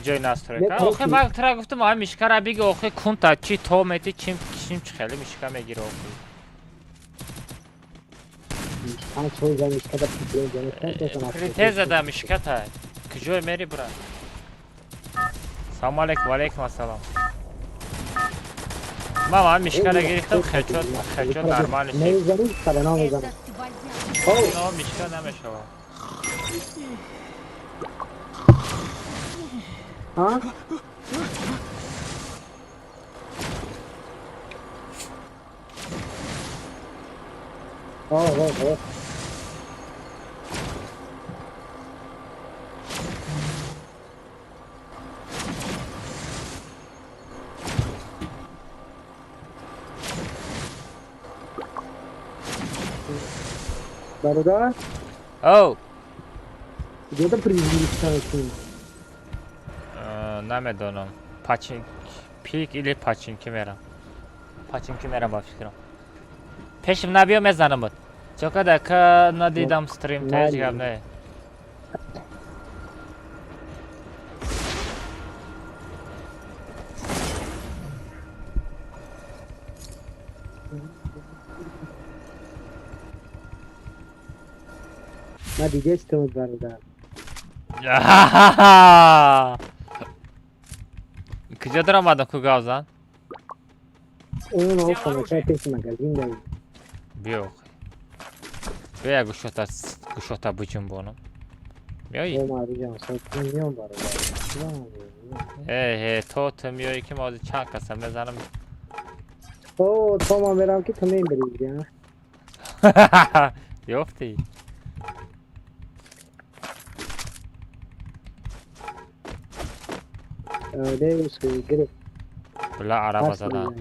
جوی ناستره که آخه من ترا گفتم آه میشکا را بگی آخه کنتا چی تو میتی چیم خیلی میشکا میگیره آخه Hani çoğu zaman işte da tutuyor. Kriteze da میشکا تا که جوی میری برا سلام علیکم و علیکم السلام من میشکا را گرفتم خرچوت درمانش Ne izledim? Tabii ne olacak? نه میشکا نمیشه Ha? Oh. Barada, او gdzie to przyjdzie نمیدونم پیک ایلی پاچینکی میرم با فکرم پیشم نبیا میزنم بود چون که ندیدم ستریم تیجگم نه ندیده استمود برادر. کجا در آمدن کو گاوزن؟ اون او خانه پیش مگزین داریم. بیو بیا گوشتا بجنبونم میایی؟ او ماری جان ساکن میام برادر. هی تو میایی که ما چند کسم بزنم. او تو ما برم که تو نیم بریدی بیافتی دیوز که گرفت. بلا عرب زدن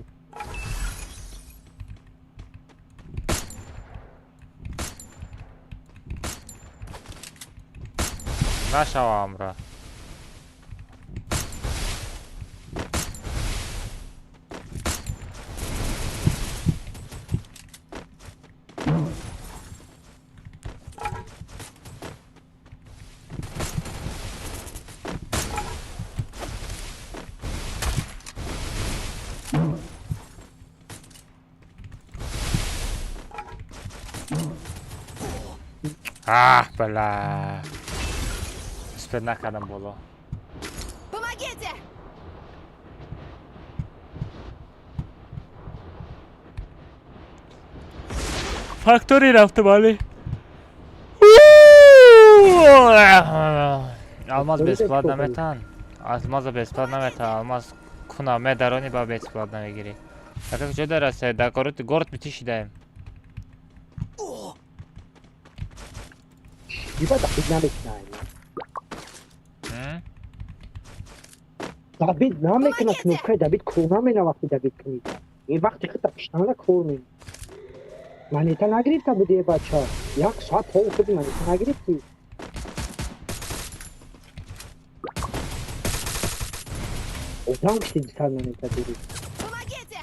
نشوام را بلا اسپد نکردم بالا Помогите! فاکتوری رفته بالی الماس به اسپلات نمیتن الماس به اسپلات نمیتن الماس کنا مدرانی با به اسپلات نمیگیری اگه کجا درسته در گورت میتیشیدیم دیبا دقیق نمیکنه دبید نمیکنه کنوکه دبید کرونا مینا وقتی دبید کنید این وقتی خیلی پشتانه کورمین منیتا نگرفته بودی بچه یک ساعت ها خودی منیتا نگرفتی ادام کشتی سر منیتا دیدی Помогите!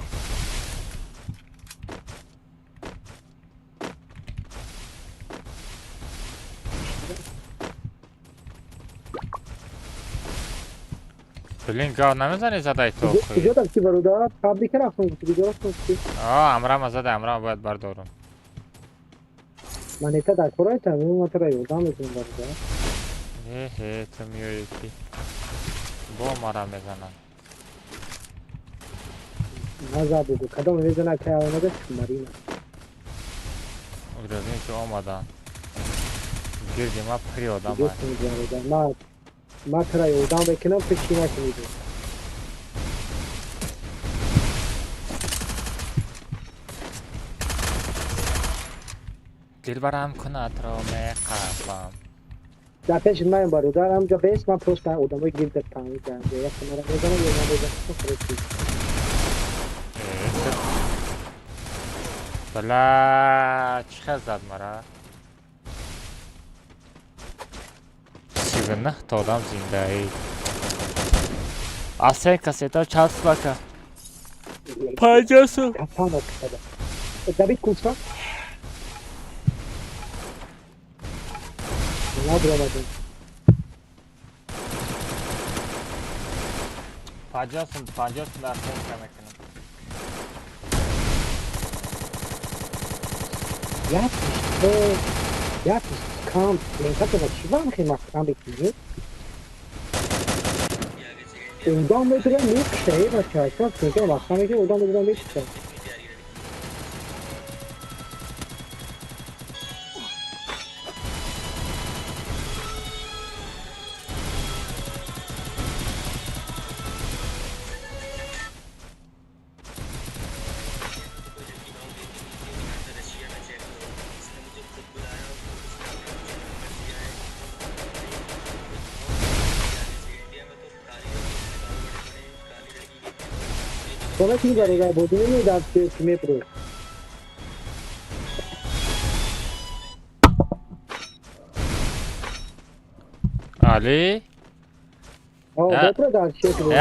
بلین گاه نمیزنی زدای تو کجا دستی برادر تبریک رفتم کجا درست نستی امرم زده امرم باید بردارم منیتا در کورای تمیم ما ترا یودام میتونیم برادر تو میایی کی با مرا میزنن نزا بگو کدام میزنه که آمده شمارینا اگرازین که آمدن گردی ما پری آدم دیگه کنید برادر ما ترا یودام بکنم پشتی نکنید دل برم کند را میقفم در پیش من برادر همجا بیست من پروست من آدمای گیر در تمامی کرده یک کنارا میزنم یا من بزنم خرید بلا چه زد مرا 39 تا آدم زنده ای اصلا کسیتا چست بکن پاجاسو کسان را کساده دبید کوسا نه برامدون پاجاسو در خیلی کمکنم یکیش کام منطقه با چی بام خیلی مقام بکنید اودام بگیرم میکشه بچه هایتا کنید مقام بگیرم اودام بگیرم میکشه सोना की करेगा बोतल में डाल के तुम्हें प्रो علی بهتره در شیت رو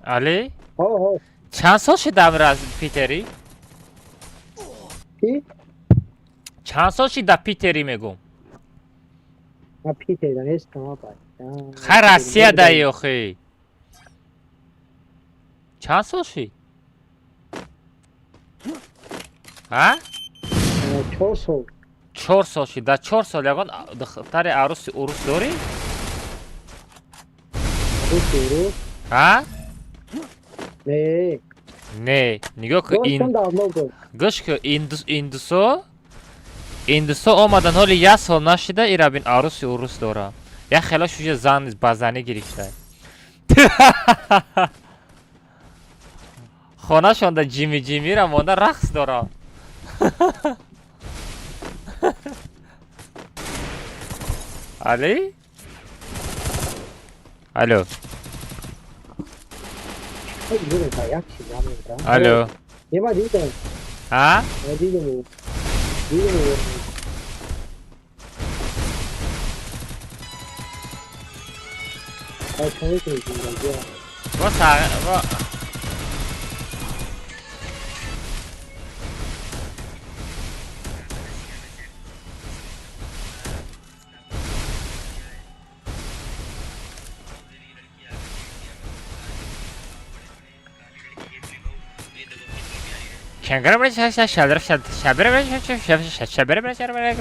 علی ها چند سال شد از پیتری؟ کی؟ چند سال شد پیتری میگم ما پیتری دانستم آبا خیر رسیه دایی اخی چند سال شد؟ ها؟ 400 4 سال شد. در 4 سال یگان دختر عروس داری؟ Doğru. ها؟ Ne? نه نگاه که Doğrudan da anladım. گوش که ایندوسو آمدن حالی 1 سال نشده ایرا بین عروس داره. یا خیلی شوشه زن بزنی گرفته. خانه شانده جیمی را مانده رقص داره. علی؟ الو Hadi yürü kayak şimdi anladım. الو Ne var değil de? ها؟ Ne değil mi? Değil mi? Ay çok iyi şimdi ya. با شنگر برای شبر برای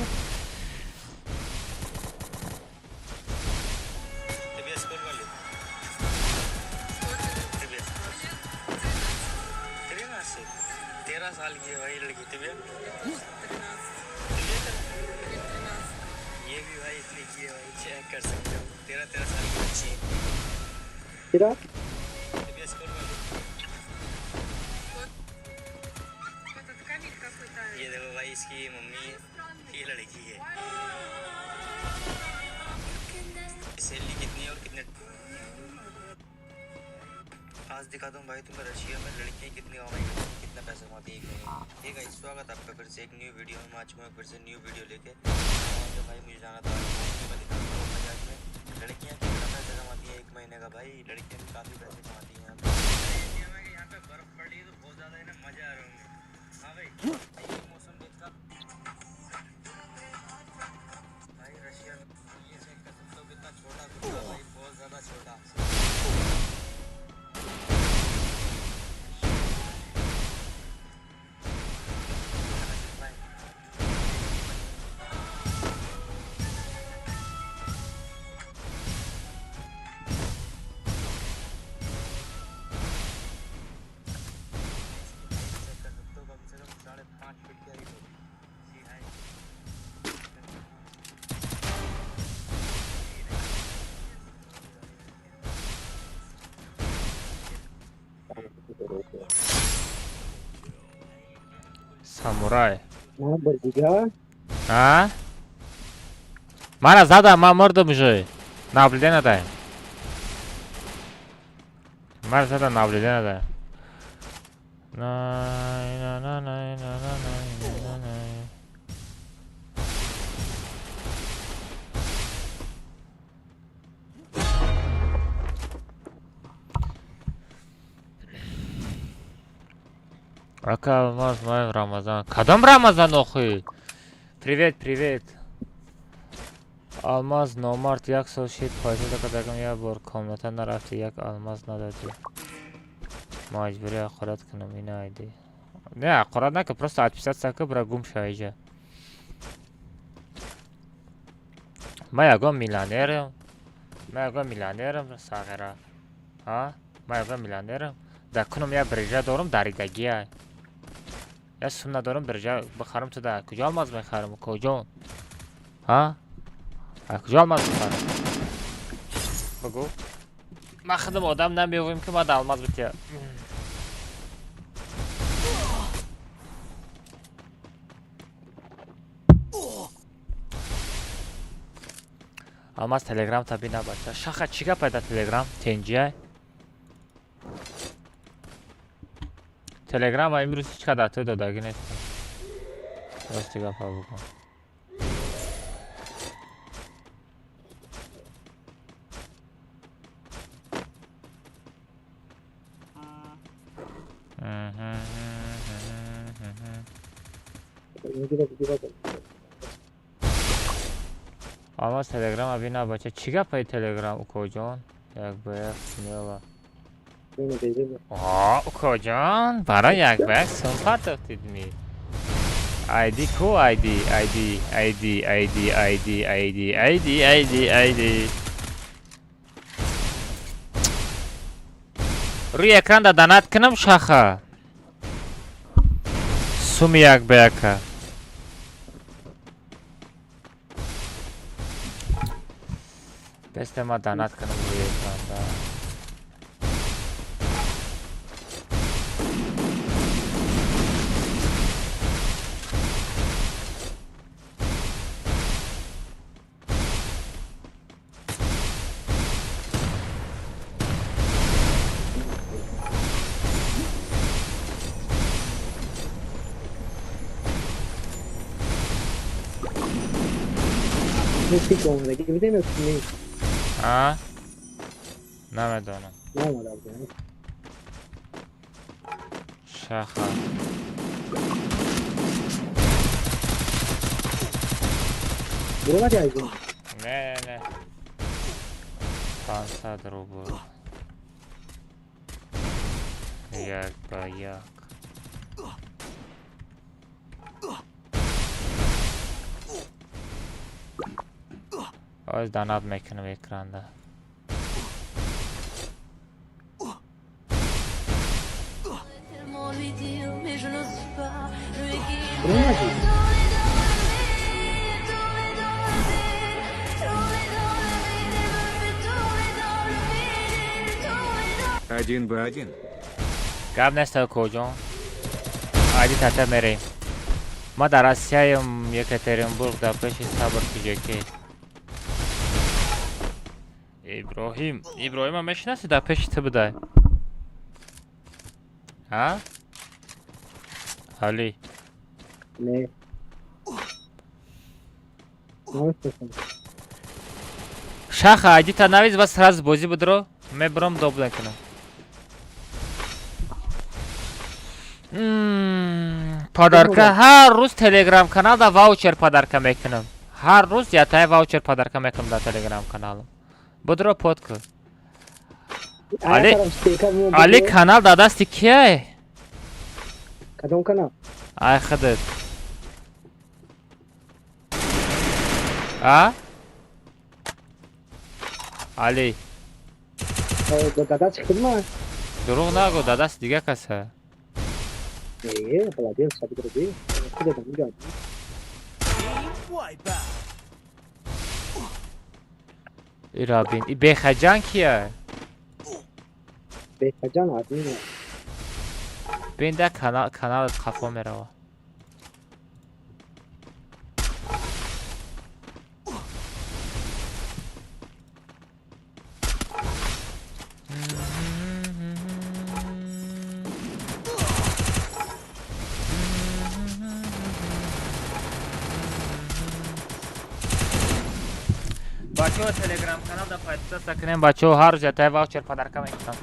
Kira? ये देखो भाई इसकी मम्मी ये लड़की है सैलरी कितनी है और कितने आज दिखाता हूँ भाई तुम्हें रशिया में लड़कियाँ कितनी कमाई करती हैं, कितना पैसा कमाती है एक महीने। ठीक है स्वागत आपका फिर से एक न्यू वीडियो में। आज मैं फिर से न्यू वीडियो लेके तो भाई मुझे जाना था मैं दिखाता हूँ मजाक में लड़कियाँ कितना पैसा कमाती हैं एक महीने का। भाई लड़कियाँ भी काफ़ी पैसे कमाती हैं इंडिया में। यहाँ पे बर्फ़ पड़ रही है तो बहुत ज़्यादा इन्हें मज़े आ रहे होंगे। हाँ भाई ये मौसम देखकर भाई रशिया में ये चेक कर सकते हो कितना छोटा कुत्ता भाई, बहुत ज़्यादा छोटा। سامورای Ne yapacağız? ها؟ من زدم من مردم جای نابلیده نده من زدم نابلیده نده نای نا نا نای نا نا نای نا نای. Ака алмаз май Рамазан. Кадам Рамазан охуй? Привет. алмаз номард 1 сол шид пайда кардагам як бор комната нарафти як алмаз надоди. Маҷбури ақорат кунам ина айди. Не ақорат нака просто отписаться ка бра гум ша иҷа. Ма ягон миллионерам сағира. Ҳа? Ма ягон миллионерам. Да кунам як бирҷа дорам даридагия. Я сум надорам бирҷа бихарам ту да куҷо алмаз мехарам куҷо? Ҳа? کجا الماس میخرم بگو ما خودم آدم نمیویم که ما در الماس بتیم الماس تلگرام تبی نباشه شاخه چیگه پیدا تلگرام تنجیه تلگرام امروز هیچ کده تو دادگی نیستم راستی گفت بکن алмаз телеграм аби набача чӣ гапаи телеграм укоҷон як ба як сумела укоҷон барои як ба як сум партофтид ми ID کو ID روی اکران دا دانت کنم شاخه سومی یک به یکه بسته ما دانت کنم روی اکران دا نسیک اومده گیریدیم یا کنی؟ ها؟ نمیدونم نه اومده بودیم شاخه برو بدی از این نه 500 رو برو یک با یک از دانات میکنم اکران ده برو بدی Один бы один. گب نسته کجا عادی تاته میریم ما در آسیایم یکترینبورگ در پیش صبر کجاکی ابراهیم هم میشناسی در پیش تو بوده ها؟ علی نه نمیستم شاخ عادی تا نویز بس راز بازی بدرو می برم دوبله کنم پادرکه هر روز تلگرام کانال دا واوچر پادرکه میکنم هر روز یا تای واوچر پادرکه میکنم در تلگرام کانال بدرو پود کن علی کانال دا دستی کیه کدوم کنم ای خودت علی دادا چی خدمت دروغ نگو داداست دیگه کسه نه خلاصی ثابت رو بی خودت هم میگم ایرا بین ای بخجان کیه بهجان آدمی نه بین ده کانال خفا میروا بچه ها تلگرام کانال دا پایدسته سکنیم بچه ها هر روز یتای واوچر پادرکه میکنم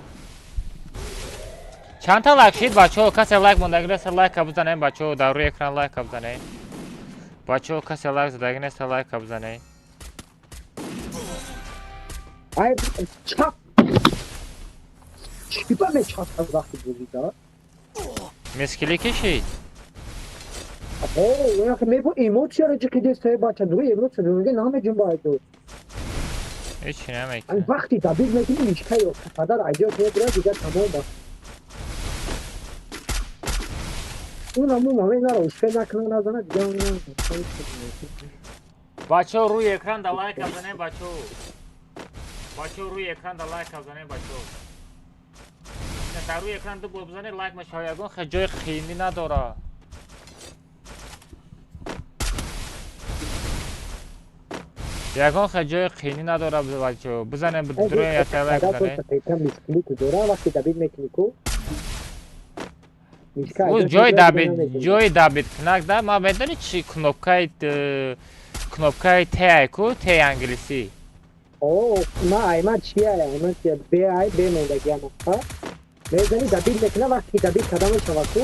چند تا لایک شید بچه ها کسی لایک موندگی سر لایک بزنیم بچه ها در روی اکران لایک بزنیم بچه ها کسی لایک زدگی سر لایک بزنیم ای چاپ چی با می چاپ از وقتی بودی دار مسکلی کشید اوه یا که می با ایموت یا رجی که دیسته بچه دوی ایموت شده میگه نامه جون باید دو هیچی این نمیکنه وقتی دبیر میگی میشکه یا پدر عجیب توی برای دیگه تمام با اون همون مامی نرا اشکه نکنه نزنه دیگه اون بچه ها روی اکران دا لایک بزنیم بچه ها روی اکران دا لایک بزنیم بچه ها در روی اکران دو بزنید لایک مشاهیگون خیلی جای خیلی نداره یکان خیلی جای خیلی نداره بچه ها بزنیم بدروی یا تا لایک بزنیم پیکم میسکلی تو دوره وقتی دبیر میکنی کو او جای دابید کنک ده ما بدونی چی کنوبکای تی کو تی انگلیسی اوه ما ایمان چیه ایمان چیه بی آی بی موندگی هم ها میزنی دبیر میکنه وقتی دبیر کدام شما کو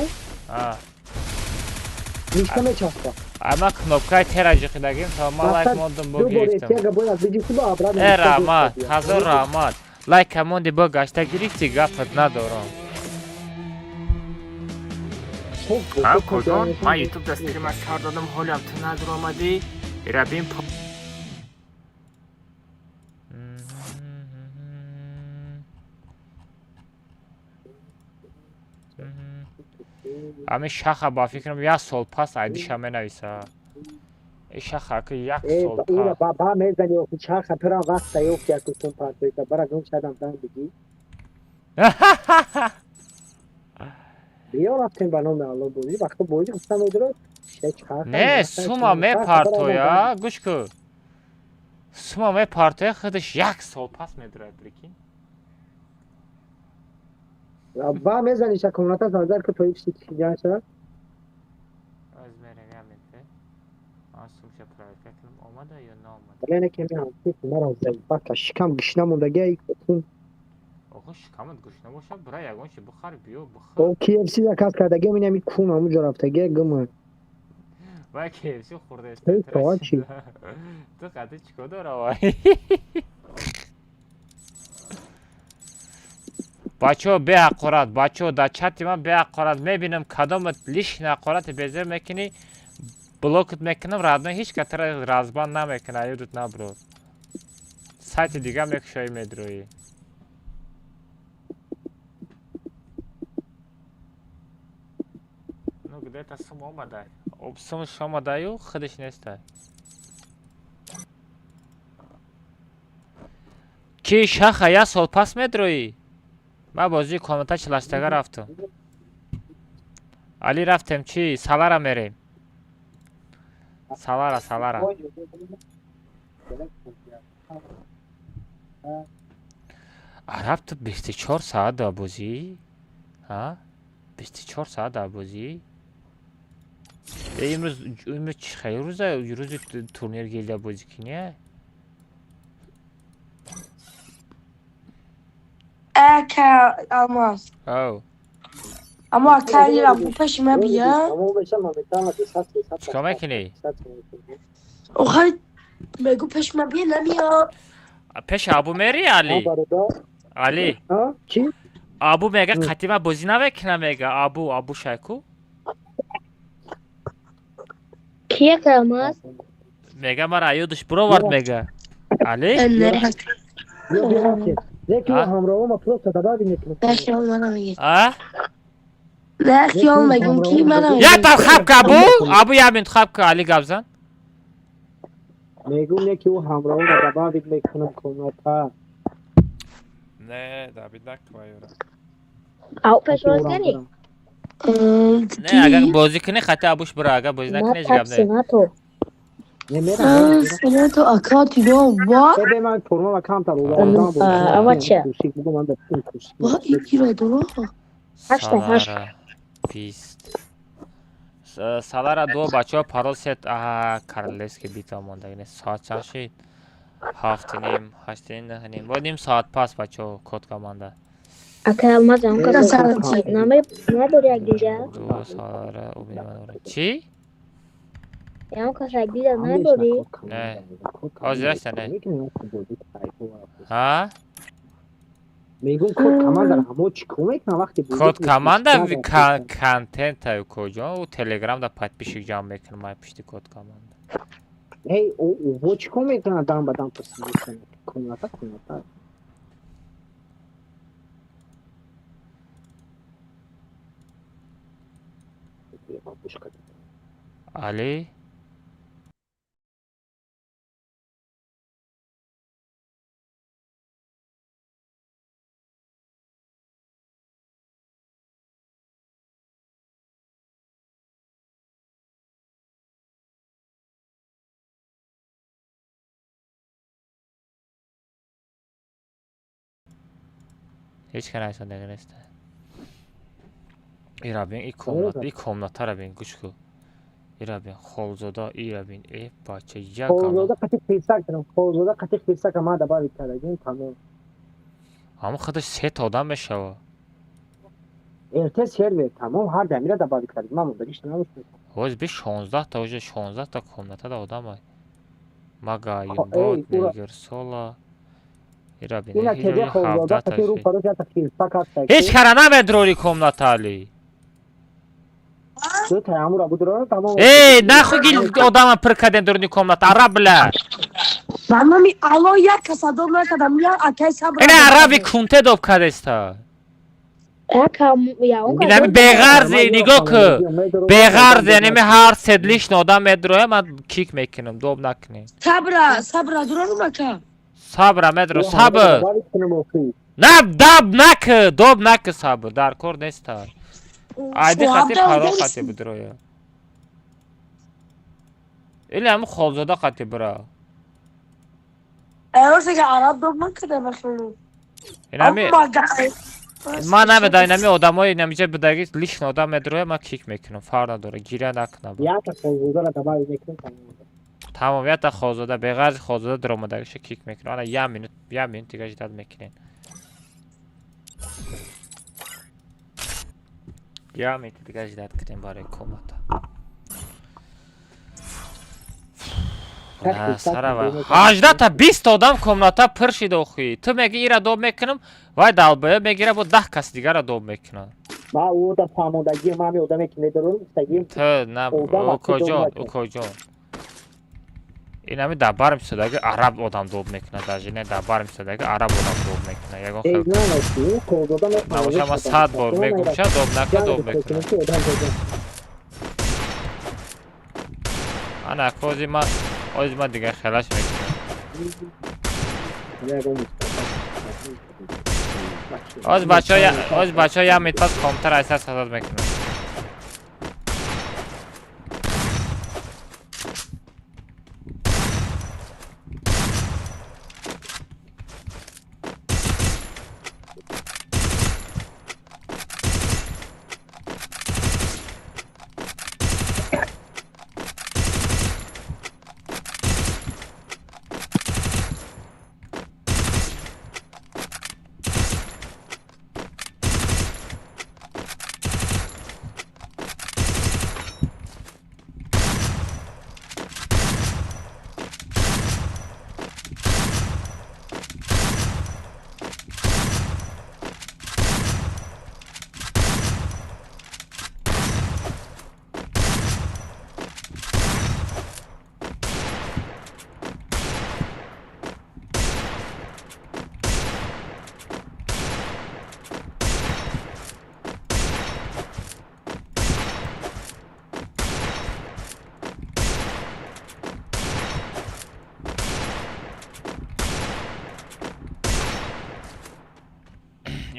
میشته میچاسته اما کنوبکای تی را جخیدگیم تا ما لایک موندم دو بوری بگیرفتم تیگه باید بجیسی با ابراد ای رحمت حضور رحمت لایک موندی با گشته گرفتی گفت ندارم ها کدوم؟ من یوتیوب استریم استار دادم حالم تو ندر آمدی ربیم همه شخه با فکرم یک سال پس عیدیش همه نویسه این شخه که یک سال اون پس با میزنی و چرخ پرا وقت یوفت یا کتون پاس بیتا برا گم شدم دن بگی بیا رفتیم با نام الله بودی وقتی بودی گفتم درست نه سوما می پارتویا گوش کن سوما می پارتویا خودش یک سال پس میدره بریکین با میزنی شا کموناتا سازر که توی چی جان شد از میرم یا میده آسوم شا پرایفت کنم آمده یا نامده بله نکه می هم کیف مرا زیبا شکم گشنه موندگه ای کتون آقا شکمت گوش نباشه برای یگان چی بخار بیو بخار او KFC دا کس کردگه می نمی کون همو جا رفتگه گمان و KFC خورده هی تو چی؟ تو قطعه چیکار داره وای بچه به حقارت بچه در چت من به حقارت میبینم کدامت لیش نقارت بزر میکنی بلوکت میکنم رادنا هیچ کتر رازبان نمیکنه یادت نبرو سایت دیگه میکشای میدروی نو گده تا سم آمده سمش آمده یو خودش نیسته کی شخه یک سال پس میدروی ما بازی کامنتا چلاشتگه رفتم علی رفتم چی؟ سالارا میریم سالارا عرب تو 24 ساعت دا بازی؟ ها؟ 24 ساعت دا بازی؟ امروز چی خیلی روز تورنیر گیلده بازی کنیه؟ Eker almaz. او Ama Kerli'yle bu peşime bir ya. همو بشم همیتان چیکار میکنی؟ O hayır. Begu peşime bir nemiyor. پیش ابو میری علی؟ علی ها چی؟ ابو میگه قطیمه بازی نمیکنه میگه ابو شایکو کیه کاماز؟ میگه مرا یادش برو ورد میگه علی؟ Ne? بیا بیا که لیکی ها؟ همراه ما پروت تدا بینید Belki olmadan git. اه؟ Belki olmadan ki bana یا انتخاب که ابو یا انتخاب که علی گبزن میگم یکی او همراه ما دبا بید میکنم کموناتا نه دابید نکنه یورا او پشوازگری؟ نه اگر بازی کنی خطی ابوش برو اگر بازی نکنی ایش گب نه نه تو نمیرم Sana to akati do va. به من فرما و کام تا رو اما چه؟ بگو من به این کورسی Va iki do. سالارا بیست سالارا دو بچه ها پارول ست کارلیس که بیتا مونده اینه ساعت چند شید هفت نیم هشت نیم و نیم ساعت پاس بچه ها کد که مونده اکه الماز هم Biraz sarıcı. نبوری یک دیگه؟ دو سالارا چی؟ یا هم کس یک دیگه نبوری؟ نه آزیرش نه ها؟ میگم کد کمان در همو چی کمک نه وقتی کد کمانده کانتنت های کجا و تلگرام دا پت پیشی جام میکنم مای پشتی کد کمانده ای او چی کمک نه دام بدام پس میکنه کموناتا علی هیچ کنه ایسان دیگه نیسته ای را بین ای کمناتا را بین گوش کو ای را بین خولزودا ای را بین ای باچه یک خولزودا قطع پیرسک دارم خولزودا قطع پیرسک ما دبا بیتره تمام همه خودش سه تا آدم بشه ارتس شهر تمام هر دمیره دبا بیتره ما مدریش نمیشه وز بی 16 تا وجه 16 تا کمناتا دا آدم های مگا یوبوت نیگر سولا ای را بین اینا که خولزودا قطع رو پروش یا تا پیرسک هست هیچ کنه نمید روری کمناتا علی دو تا امور ابو درو تمام ای نخو گیل آدم پر کردن درونی کملت عرب بله من می الان یک کس دوم نکردم یا اکی صبر اینه عربی کنته دوب کرده است این همی بغرزی نگاه که بغرزی یعنی می هر سدلیش نادم مدروه من کیک میکنم دوب نکنی صبر درو نکه صبر مدرو صبر نه دب نکه دوب نکه صبر در کور نیست عادی خطی پرا خطی بدروه این همه خالزاده خطی برا ایروزه که عرب دوم نکرده بخیلی این همی من نمیده این همی آدم های نمیشه بدگی لیش نادم مدروه من کیک میکنم فرق نداره گیره نکنم یا تا خوزوده را تبایی میکنم تمام یا تا خوزاده بغرز خوزاده درامدگیش کیک میکنه آنها یه مینوت دیگه جداد میکنین یه مینوت دیگه جداد کنین برای کمتا سره و 18 تا 20 آدم کمناتا پر شده و خوی تو میگی ایره دوب میکنم وای دلبه میگیره با 10 کس دیگه را دوب میکنه ما او دا فامودگی ما می آدمی که میدارون استگیم تو نه او کجا این همی دبارم شده عرب آدم دوب میکنه در جینه دبارم شده عرب آدم دوب میکنه یکو ای خیلی نه نشی کوزوده نباشه ما 100 بار میگم چه دوب میکنه انا کوزی ما دیگه خلاص میکنم از بچه ها یه میتپس کامتر ایسا سازد میکنم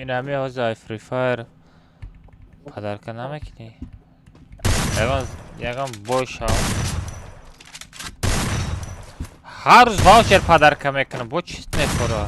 این همی های فری فایر پدر که نمیکنی یکم باش ها هر روز واچر پدر که میکنم با چیست میخوره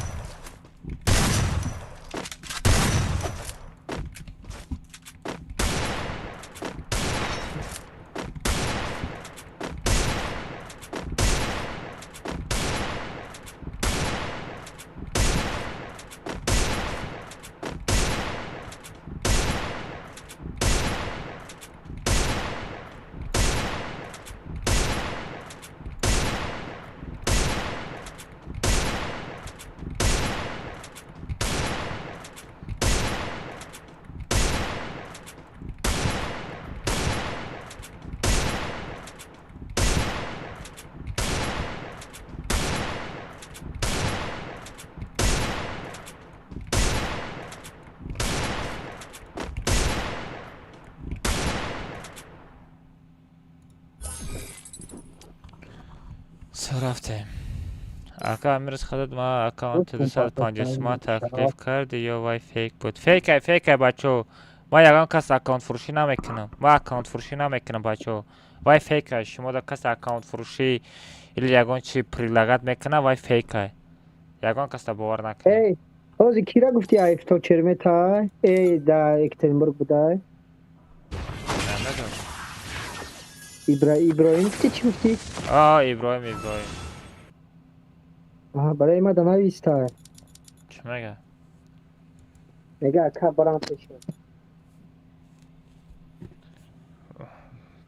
رفتیم اکا امروز خودت ما اکانت 250 ما تکلیف کردی یا وای فیک بود فیکه بچو ما یکان کس اکانت فروشی نمیکنم ما اکانت فروشی نمیکنم بچو وای فیکه شما دا کس اکانت فروشی или یکان چی پریلگت میکنه وای فیکه یکان کس دا باور نکنه ای اوزی کی را گفتی ایف تو چرمه تای ای دا اکترینبورگ بودای ابراهیم چی گفتی؟ ابراهیم برای ما دنویست های چی میگه؟ میگه اکا برام پیشه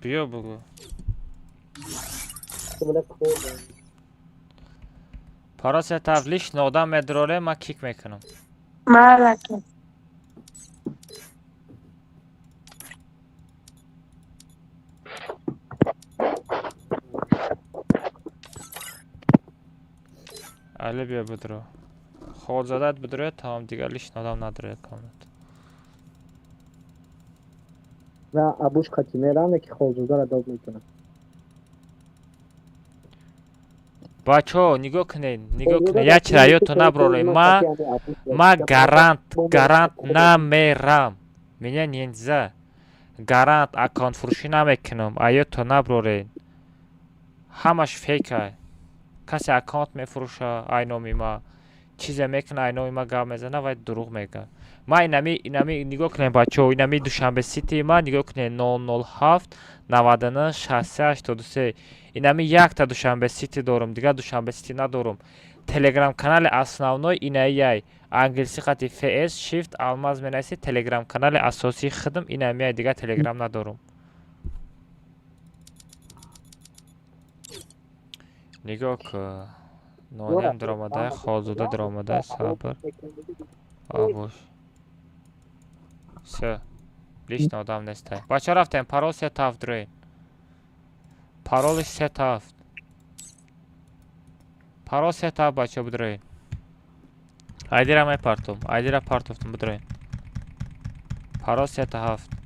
بیا بگو پاراس تفلیش نادم مدروله ما کیک میکنم مالکه علی بیا بدرو خود زدت بدروی تمام دیگه لیش ندام نداره کاملت و ابوش خطی میرم که خوزوده را داد میکنم. بچه ها نگاه کنین یه چرایو تو نبروره ما گارانت نمیرم меня нельзя گارانت اکانت فروشی نمیکنم ایو تو نبروره همش فیکه کسی اکانت میفروشه اینامی ما چیزی میکنه اینامی ما گام میزنه و دروغ میگه ما اینمی نگاه کنین بچه ها اینمی دوشنبه سیتی ما نگاه کنین 007 99 68 83 اینمی یک تا دوشنبه سیتی دارم دیگه دوشنبه سیتی ندارم تلگرام канал основной اینایی انگلیسی خطی فیس شیفت алмаз مینویسی تلگرام канал اساسی خودم اینمی دیگه تلگرام ندارم نگاه که نانیم در آمده خالزوده در آمده صبر آبوش سه لیش نادم نیسته بچه رفتیم پارول ست هفت دارین پارولش ست هفت پارول ست هفت بچه بدارین ایدی را می پارتم ایدی را پارتفتم بدارین پارول ست هفت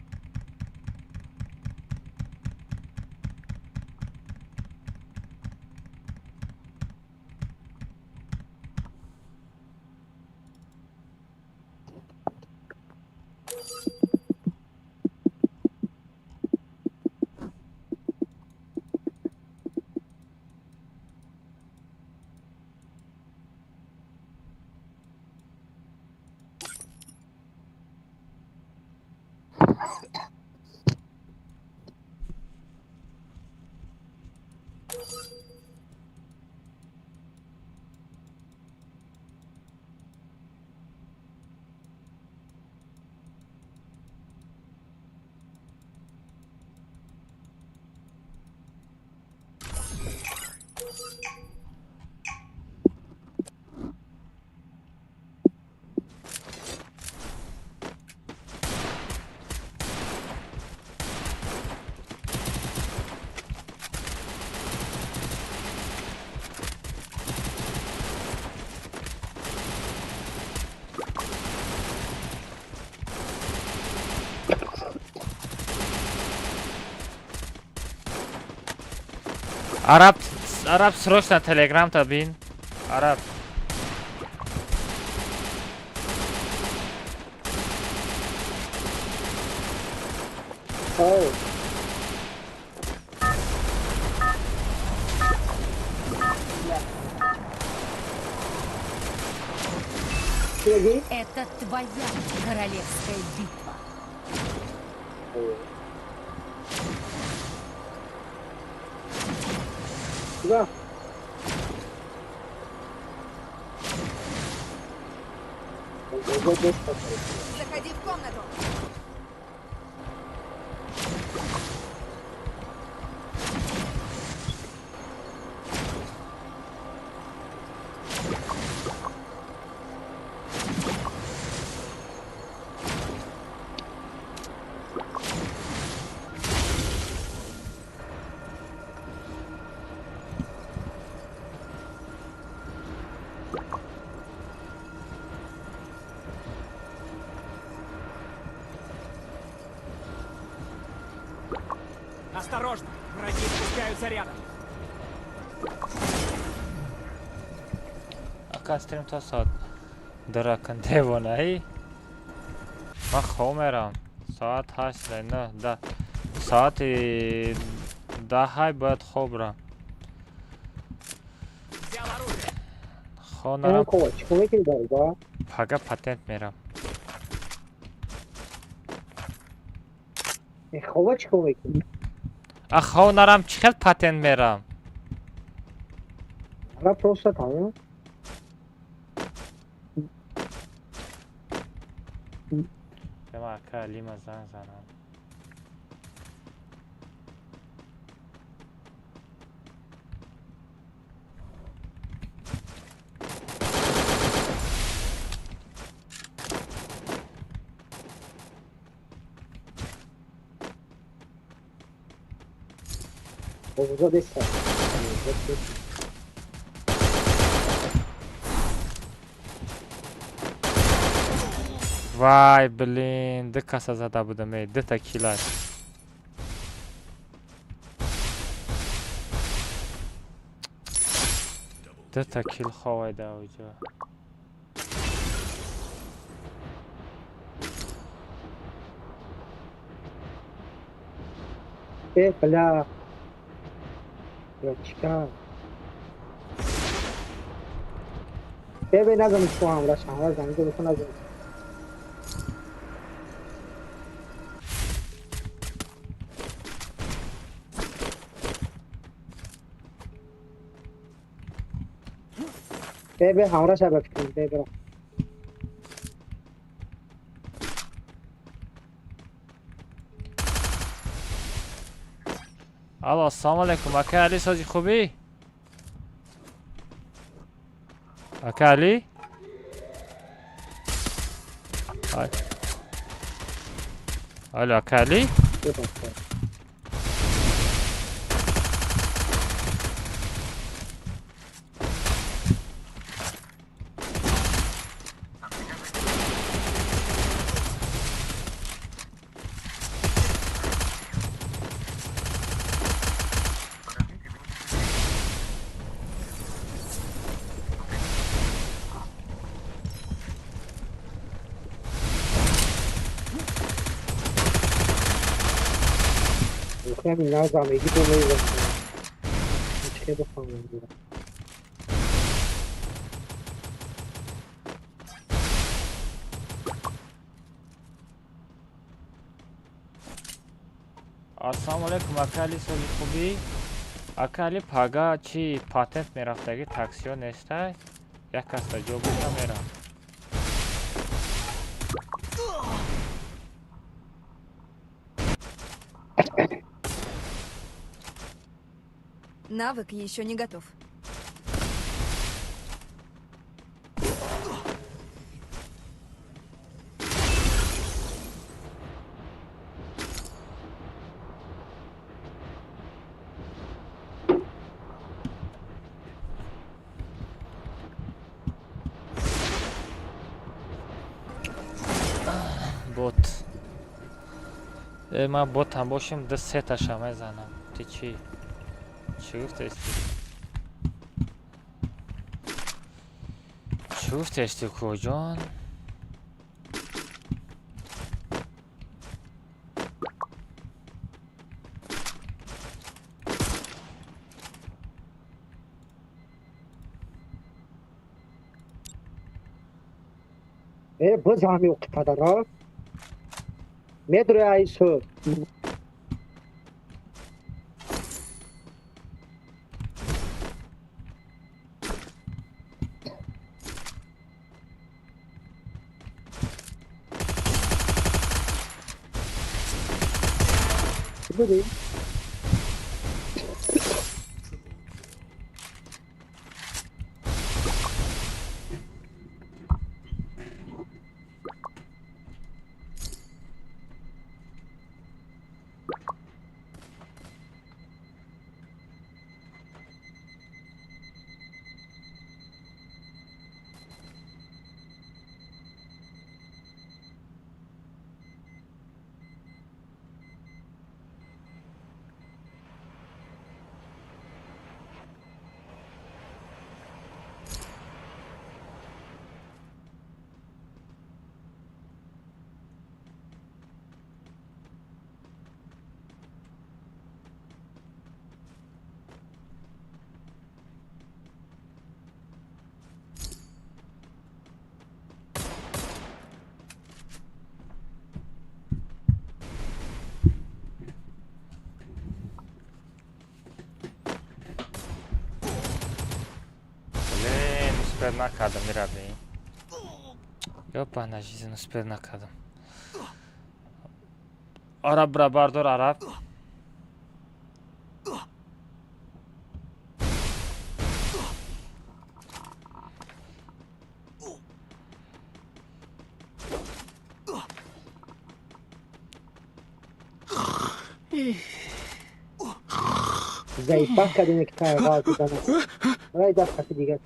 عرب срочно телеграм та бин عرب Это твоя королевская битва. Да. Заходи в комнату. Осторожно! Враги спускаются рядом. اکا استریم تا ساعت درکن دیوانه ای من خواه میرم ساعت 8 نه ده ساعت 10 باید خواب برم Взял оружие. خواه نرم Kovač, که داره پگه پتنت میرم Kovač, خواه نرم چقدر پتنت میرم Ara prosta tamam. بما اکا لیما زن زنم Ovuza destek. Vay blin, de kasa zada budem ey, de takilar. De takil خواه ده اوجا. بلا یا چیکار به نظرم تو هم را شما زنگ بکن از به همراه شبکه کنید برم الو السلام علیکم اکا علی سازی خوبی؟ اکا علی؟ الو اکا علی؟ همین لازمه یکی دو میل چه بخوام بگم السلام علیکم اکا علی سازی خوبی؟ اکا علی پاگا چی پاتنت میرفتگی تاکسیو نشته؟ یک کس تا جو بودم میرم Навык еще не готов. بوت من بوت هم باشیم ده سه تا شمه زنم تی چی؟ چی گفته استی؟ چی گفته استی کجان؟ باز همین وقت داره میدره ایسو بودی؟ Uspět nakladem, vyrábějí. Jo, pane, že jsem uspět nakladem. Arab bardor Arab. Zajípá, kdy některé války dané. Ale jde taky dígat.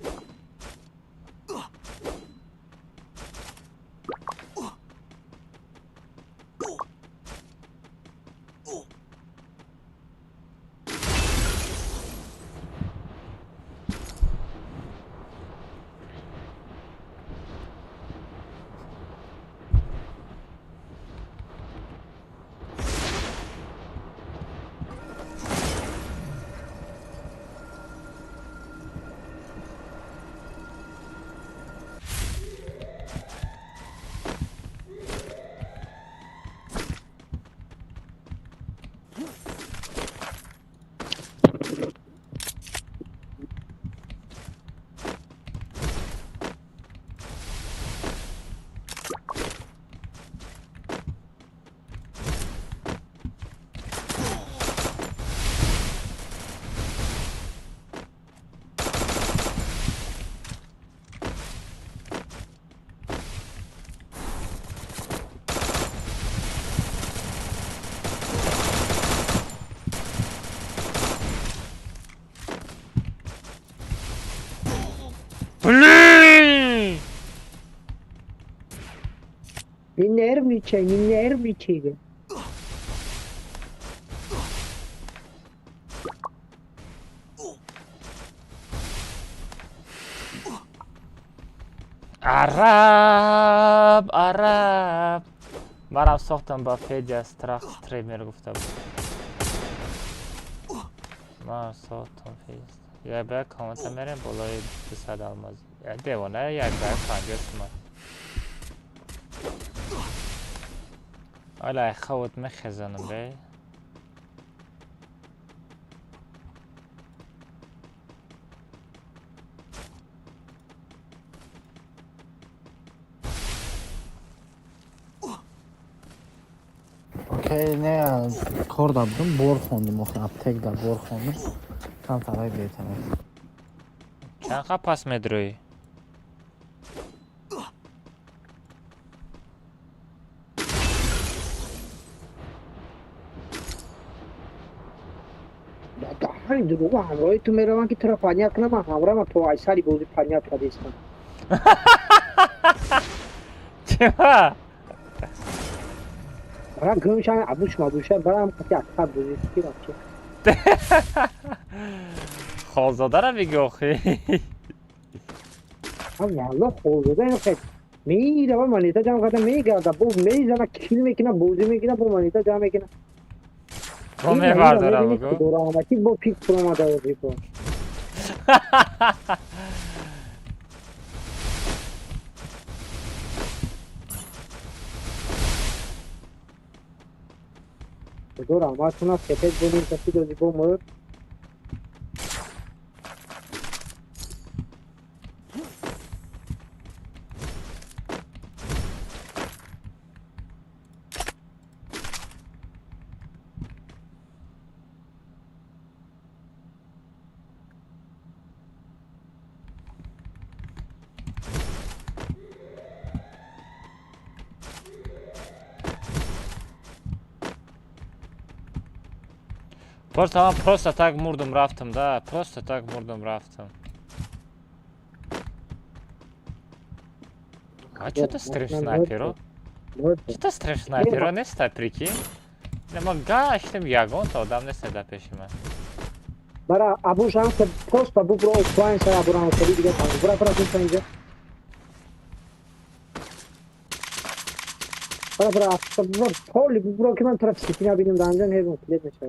میچینه عرب منم ساختم با پیج از طرف استریمر گفته بود من ساختم پیج یک بر کامنت میریم بالای 200 الماس دیوانه یک بر 50 تومن حالا خود میخزنم به Okey, ne kor dabdım, bor xondum, aptek da bor xondum. Tam taray beytene. چند پس میدروی همین دروغ همراهی تو میروم که تو را پنیت کنم من همراه من تو ایساری بودی پنیت کرده ایستم چه برای گمشن عبوش مبوشه برای هم کسی اکتر بودی کی رفت خالزاده را بگی آخی هم والله خوزده این خیلی میره و منیتا جمع کرده میگرده با میزنه کیل میکنه بوزی میکنه با منیتا جمع میکنه تو میبرده را بگو دور آمدی با پیک پر آمده بودی با دور آمد تونا سپید بودیم کسی دوزی با مرد просто так мурдом рафтом да просто так мурдом рафтом а что ты стрим снайперу что ты стрим снайперу неста прикинь нема гаштим ягон то адам неста да пеши ман برای ابو شام که پست ابو برو پایین سر ابو رام سری دیگه تمام برای تو اینجا برای پولی برو که من طرف سیتی نبینیم دانجان هیچ کلیت نشه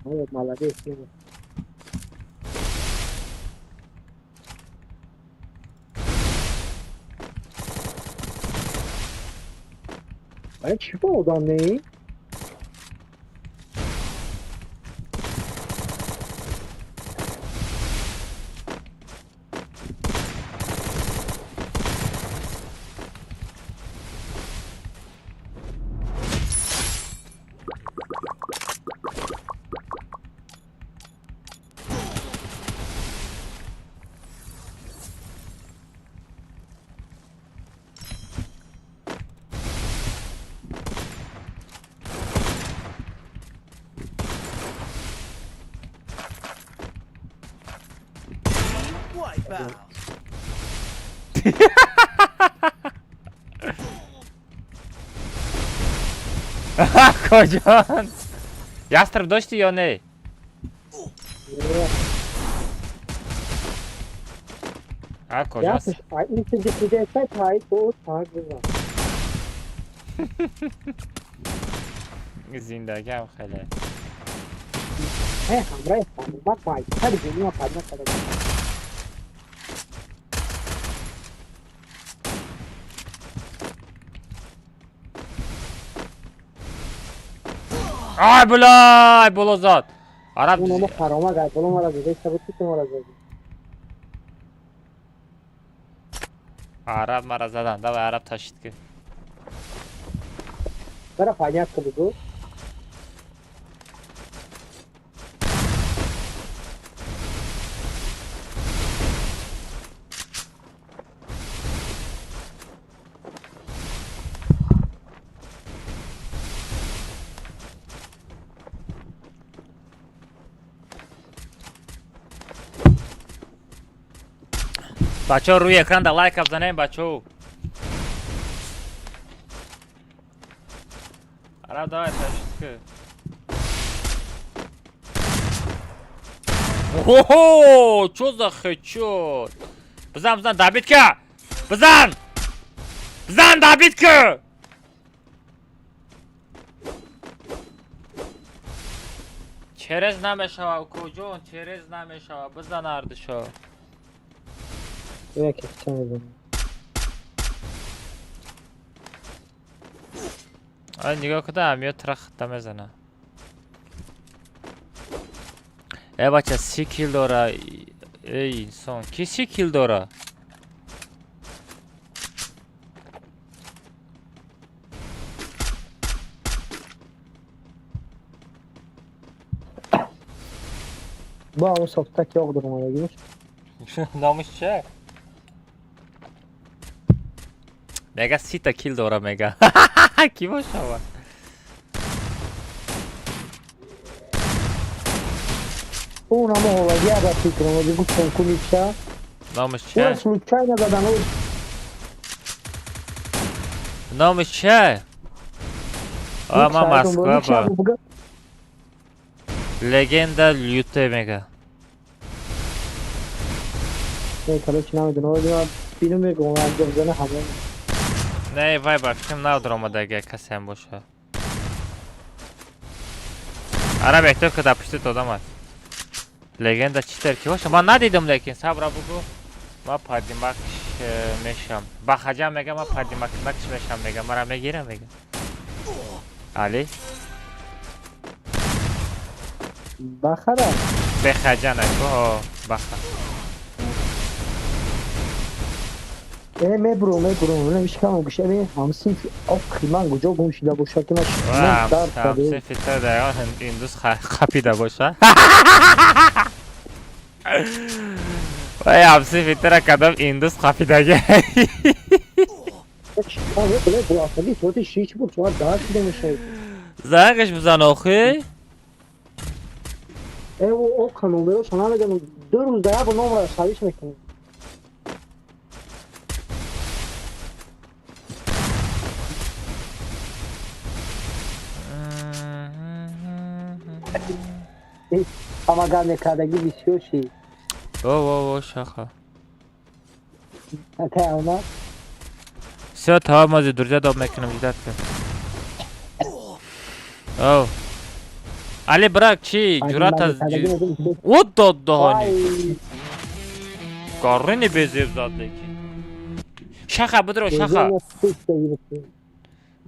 اوه مالادی است برای چی بود آنی کجان ястреб داشتی یا نه کجاست این چیزی که تای بود تاگ بزن زندگی هم خیلی همراه با پای خیلی دنیا پدنا کرده ای بلازاد عرب اونم خرامه گرد بلو مرا دیگه سبت تو مرا زدی عرب مرا زدن دو عرب تاشید که برای فعالیت که بگو بچه ها روی اکران در لایک بزنیم بچه ها. آره دای تشت که اوه چو زخه شد. بزن دابید که بزن دابید که چرز نمیشوه کجون چرز نمیشوه بزن اردشو یک چه می‌دونم. آره نگاه کده همیاد ترخت میزنه. ای بچه 30 کیل داره. ای انسان کی 30 کیل داره؟ با اون صفتک یاق دارم آره نامش چه؟ میگه 30 تا کیل داره میگه. کی باشه با؟ اون هم هوادی عباسی کنم و بگو چون کنید چه نامش اون چه؟ سلوچای نزدن اون نامش چه؟ ما مسکو با لگند لیوته میگه. نه کلا چی نمیدونه ولی فیلم میگم انجام زنه همه نه وای با فیلم نو درآمده اگه کسی هم باشه. آره بهتر که در پشت آدم هست. لگند چی ترکی باشه من ندیدم لیکن صبر بگو. ما پادیمکش میشم. با خجم میگه ما پادیمکش میشم میگه مرا میگیره میگه. علی بخره بخجه نکو بخر. میبرو نمیشه که همون گوشه بیم همسین آخی من کجا گمشیده باشه که من درد همسین زده فیلتر دیگه این دوست خپیده باشه. وای همسین فیلتر کدام این دوست خپیده من یه بله بلافدی صورت شیش بود شما درد شده میشه زنگش بزن آخی. او کانون برو شما بگم 2 روز دیگه با نام را سرویس میکنیم اما گرد کردگی بسیار شی او شاخه اتا اونا سه تا مازی درجه داب میکنم جدت کن. او علی براک چی جرات از او داد دهانی کارینی بیزیب زاد لیکن شاخه بدرو شاخه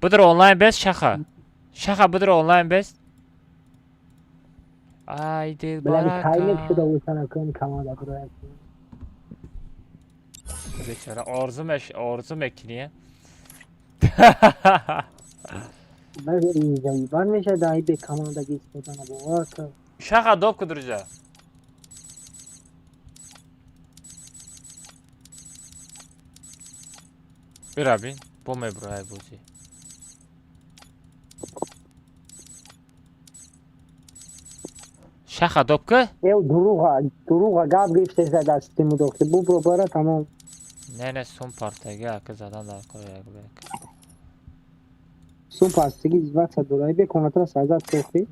بدرو آنلاین بس شاخه بدرو آنلاین بس ای دل بلکه تایمک شده برکا بود سنه کنی کماده برای بیچاره آرزو میکنیه. من اینجایی بر میشه دایی به کماندگی استفاده باور که شاخه داب که درجه برا بین با میبرای بوزی شاخه داب که ایو دروغا گاب گرفته زده از تیمو داخته بو برو برا تمام نه سون پارتگی که زدن در کار یک بیک سون پاستگی زیبت سا دورایی بکنه تر سازد توخی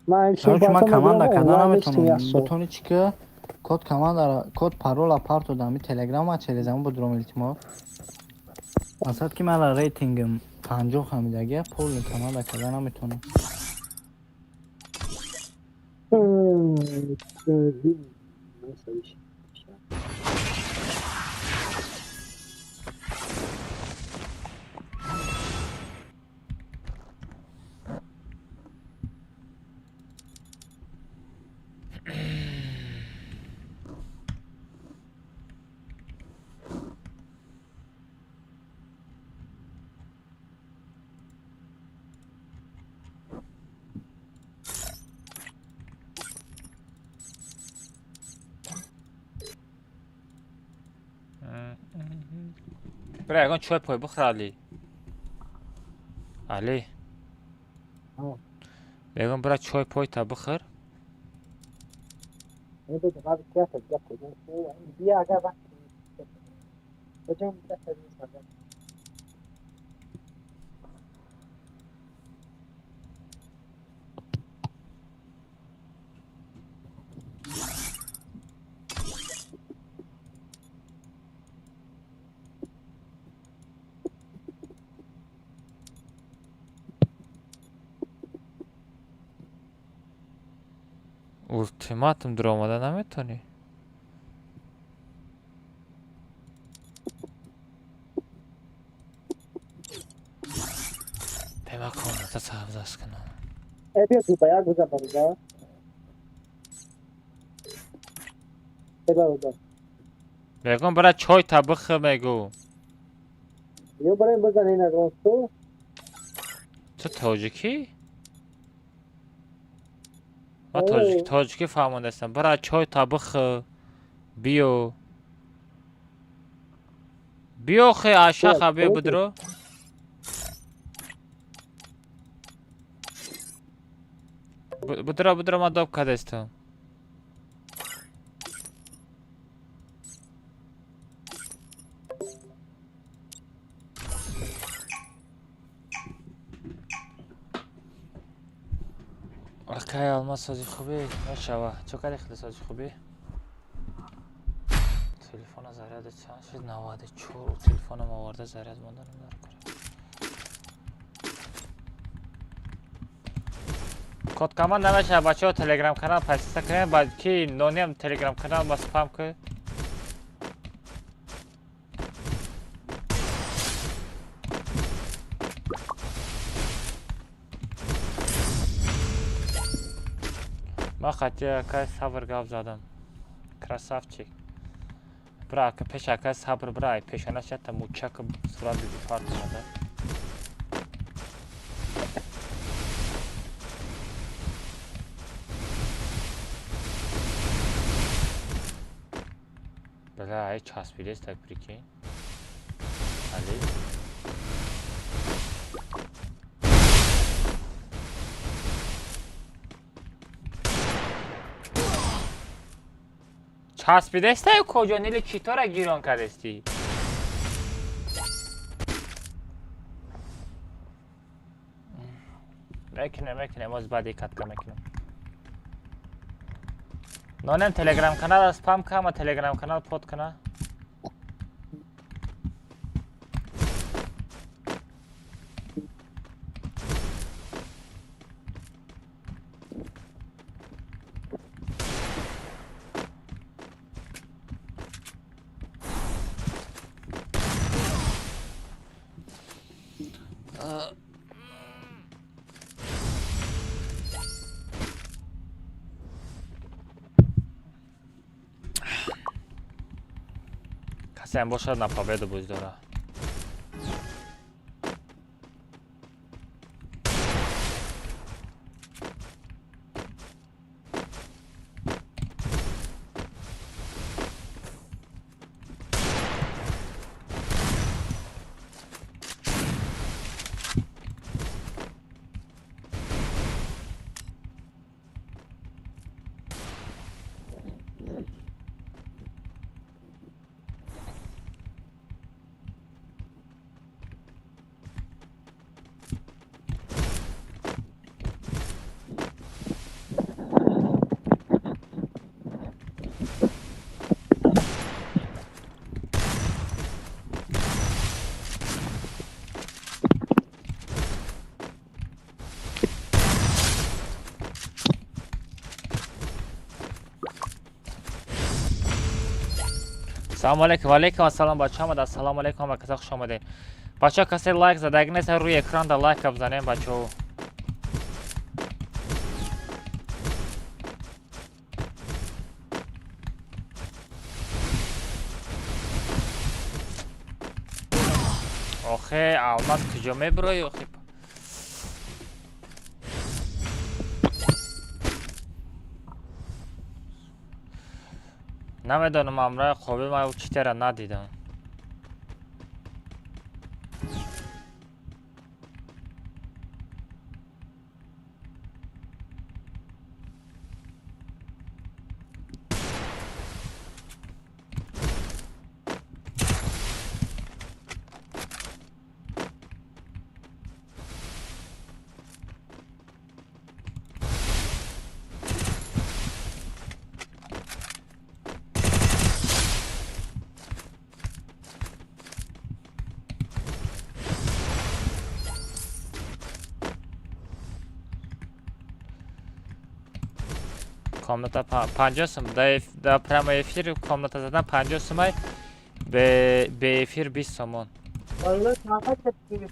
من سون شما پاستگی کامند کردن اونلاین نمیتونم نیستی بتونی چی که کد کامند داره کد پارول اپارت دادم تلگرام ها چلیزم بدرم التیما مثلا که من ریتینگم 50 خمیدگی پول کامند کردن نمیتونم برای اگه چوی پای بخور علی بگم برای چای پای تا بخور. این به جواب کیا تجربه کنیم بیا اگر وقت بجام دست نیست اولتیماتوم در آمده نمیتونی. پیما کنم تا صاحب دست کنم. بیا تو باید بزن بریده ببر بگم برای چای تا بخور میگو. یه برای بزن این از راستو تو تاجیکی؟ من آه. تاجیکی فهمانده هستم. برای چای تا بخور. بیو خی عشق بیا بدرو. بدرو من داب کده استم. اوکی آلمان سازی خوبی نشوه. چو کدی خیلی سازی خوبی؟ تلفن زرد چند شد 94 تلفنم آورده زرد مونده نمیدار کنه. کد کمان نمیشه بچه ها تلگرام کانال پسیسته کنیم بعد کی نونیم تلگرام کانال با سپام که ما خطی که صبر گاف زدم کراسافچیک برا که پیش که صبر برای پیشانه شد تا موچک صورت بیدی پارت مده بله ای چسبیده است تبریکی علی چسبیده است کجا نیل چطور گیران کردستی میکنه باز بعدی کت که میکنم نانم تلگرام کانال سپام که ما تلگرام کانال پود کنه کسی هم باشد na pobjedu buď dora. سلام علیکم و علیکم السلام بچه ها سلام علیکم و کسی خوش آمدین بچه ها کسی لایک زده اگه نیست روی اکران در لایک بزنیم بچه ها آخه آلماس کجا میبروی آخه نمیدونم امرای خوبی ما او چیتی را ندیدم комната 50 сум. Да прямо эфир комната زدن 50 сум. به эфир 20 сомон. Vallahi kanka çekti.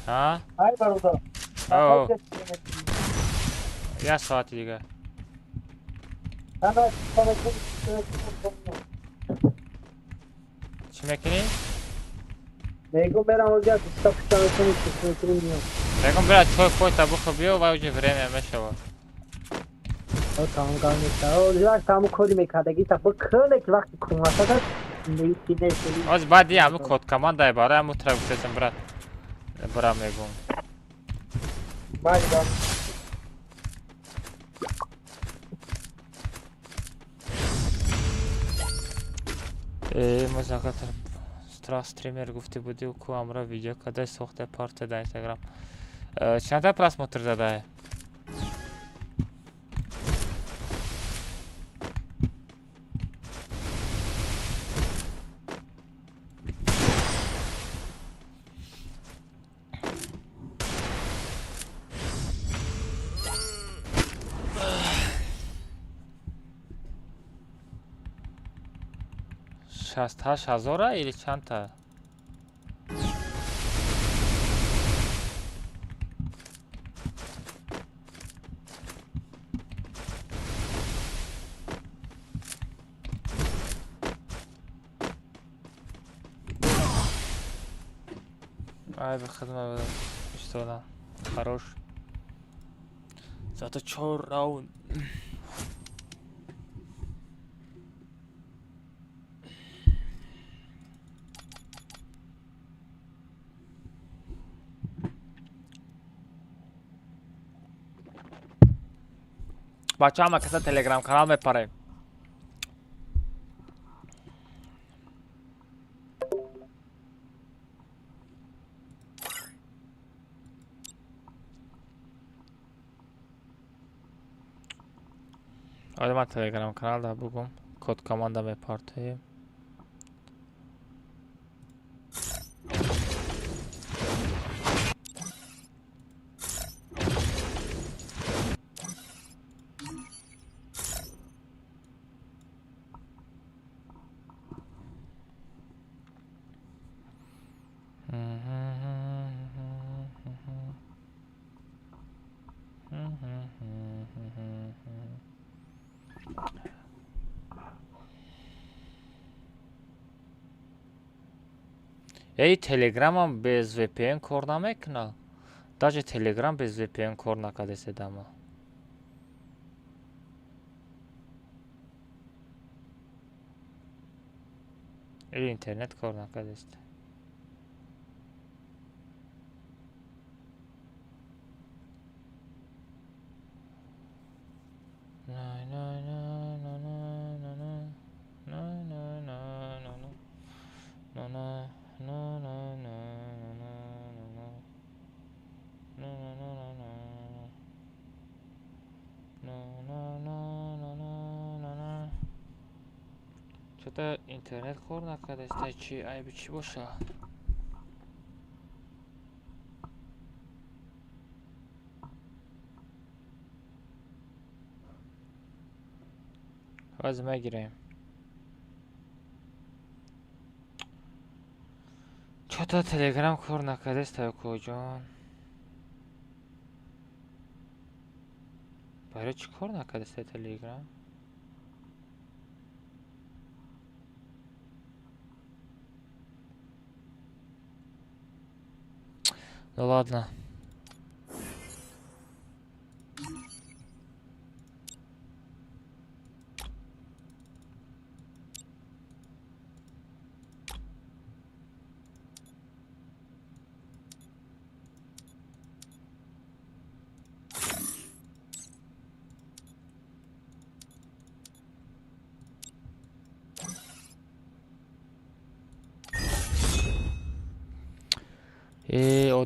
ها؟ Hay barda. اوه Kanka çekti. یه ساعت دیگه. Hemen sana چی میکنی؟ Nego برم اونجا استاپ کنم چیزی میام. بگم برای چای خودت بخور بیا و اوجه بریم میشه و Tamam kanka. O yüzden tamam kodi mekadagi ta bu kırık vakti kumasa da neyse از بعدی همه کد کمان دای برای همه طرف بسیم برای میگم. Başka. مذاکرات استریم گفته بودی و کو امرا ویدیو کده ساخته پارت در اینستاگرام. چند تا پراسموتر زده؟ شست هشت هزاره ایلی چند تا؟ ای به خدمت اشتغلم خروش زده 4 راوند. بچه همه کسا تلگرام کانال میپره. آره من تلگرام کانال دا بگم کد کاماندا میپارته. ای تلگرام هم без VPN کار نمیکنه. даже تلگرام без VPN کار نکرده سدما. ای اینترنت کار نکرده است. نه نه نه نه نه نه نه نه نه نه نه no no no no no no no no no no چطور اینترنت کار نکرده است چی عیب چی باشه؟ باز میگیریم. چطور تلگرام کار نکرده است کجان؟ برای چی کار نکرده است تلگرام؟ Ну ладно.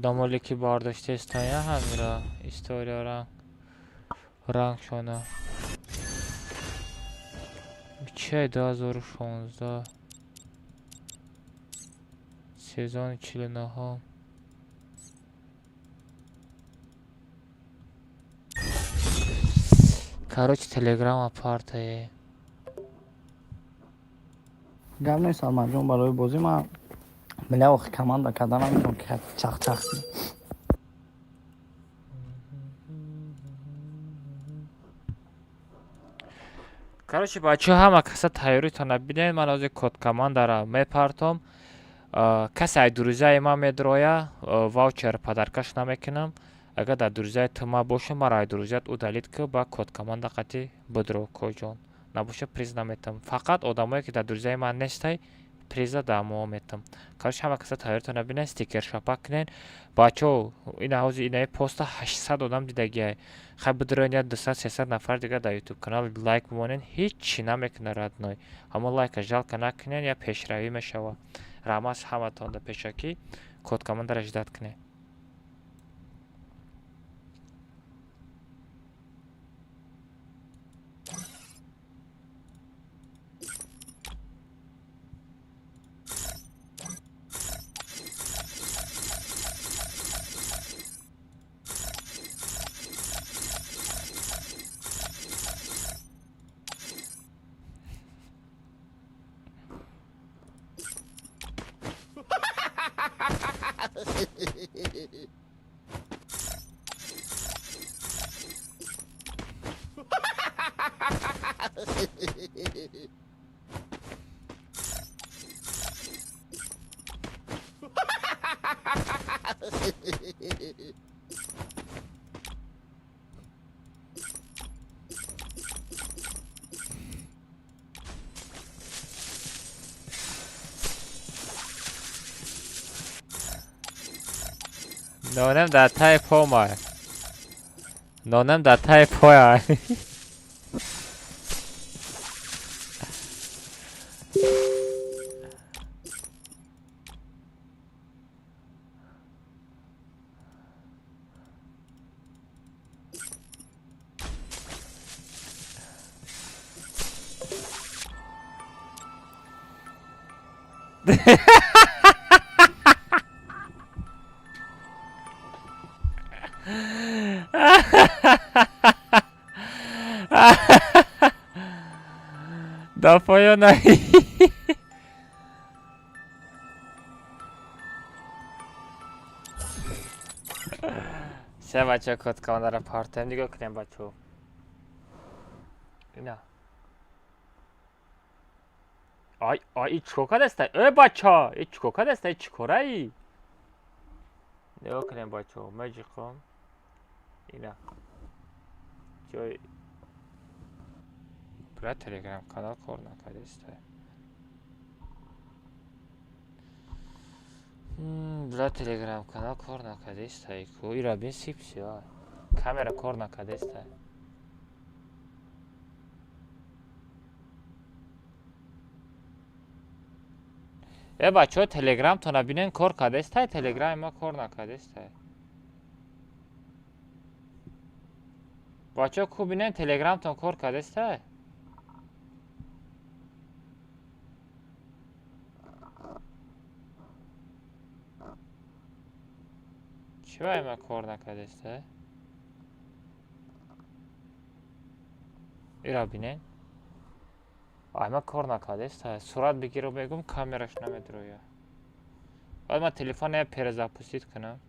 odamlarla ki bardاشته استایا همین استوریا رنگ شونه چه 2016 سezon 49 Короче, телеграм апарта. гап нест Арманҷон, барои бозӣ ман бля вақт команда кардан наметавонам ки чах-чах кунам. Короче, бачаҳо ҳама каса тайёритона бидем. Ман ҳозир код командара мепартом. Касе ай дурӯзаи ман медроя, ваучер падаркаш намекунам. Агар дар дурӯзаи ту ман боша, мара ай дурӯзаят удалид ки ба код команда қатӣ бидро коҷон. Набоша приз наметам. Фақат одамое ки дар дурӯзаи ман нестай, приза дар мо метам. Короче, ҳама каса тайёритона бинен, стикер шапак кунен. Бачаҳо, ина ҳозир инаи поста 800 одам дидагиай. Хай бидроен я 200-300 нафар дига дар ютуб канал лайк бимонен, ҳичи намекунад радной. Ҳама лайка жалка накунен, я пешравӣ мешава. Рамас ҳаматон да пешакӣ код командара ждат кунед. Нонам дар таи помай. Нонам дар таи пояй. Да поёна. Все бачаҳо код командара партем дига кунем бачаҳо. Ина. Ай чикор кардастай? Бача, чикор кардастай? Чикораи? Нигоҳ кунем бачаҳо, маҷиқом. Ина. Ҷой бля телеграм канал кор накардастай. Бля телеграм канал кор накардастай. Ира бин сипси, камера кор накардастай. бачаҳо телеграмтона бинен кор кардастай, телеграми ма кор накардастай. бачаҳо ку бинен телеграмтон кор кардастай. чивай ма кор накардастай? ира бинен. ма кор накардастай. сурат бигиро мегум, камераш намедроя. ма телефона я перезапустит кунам.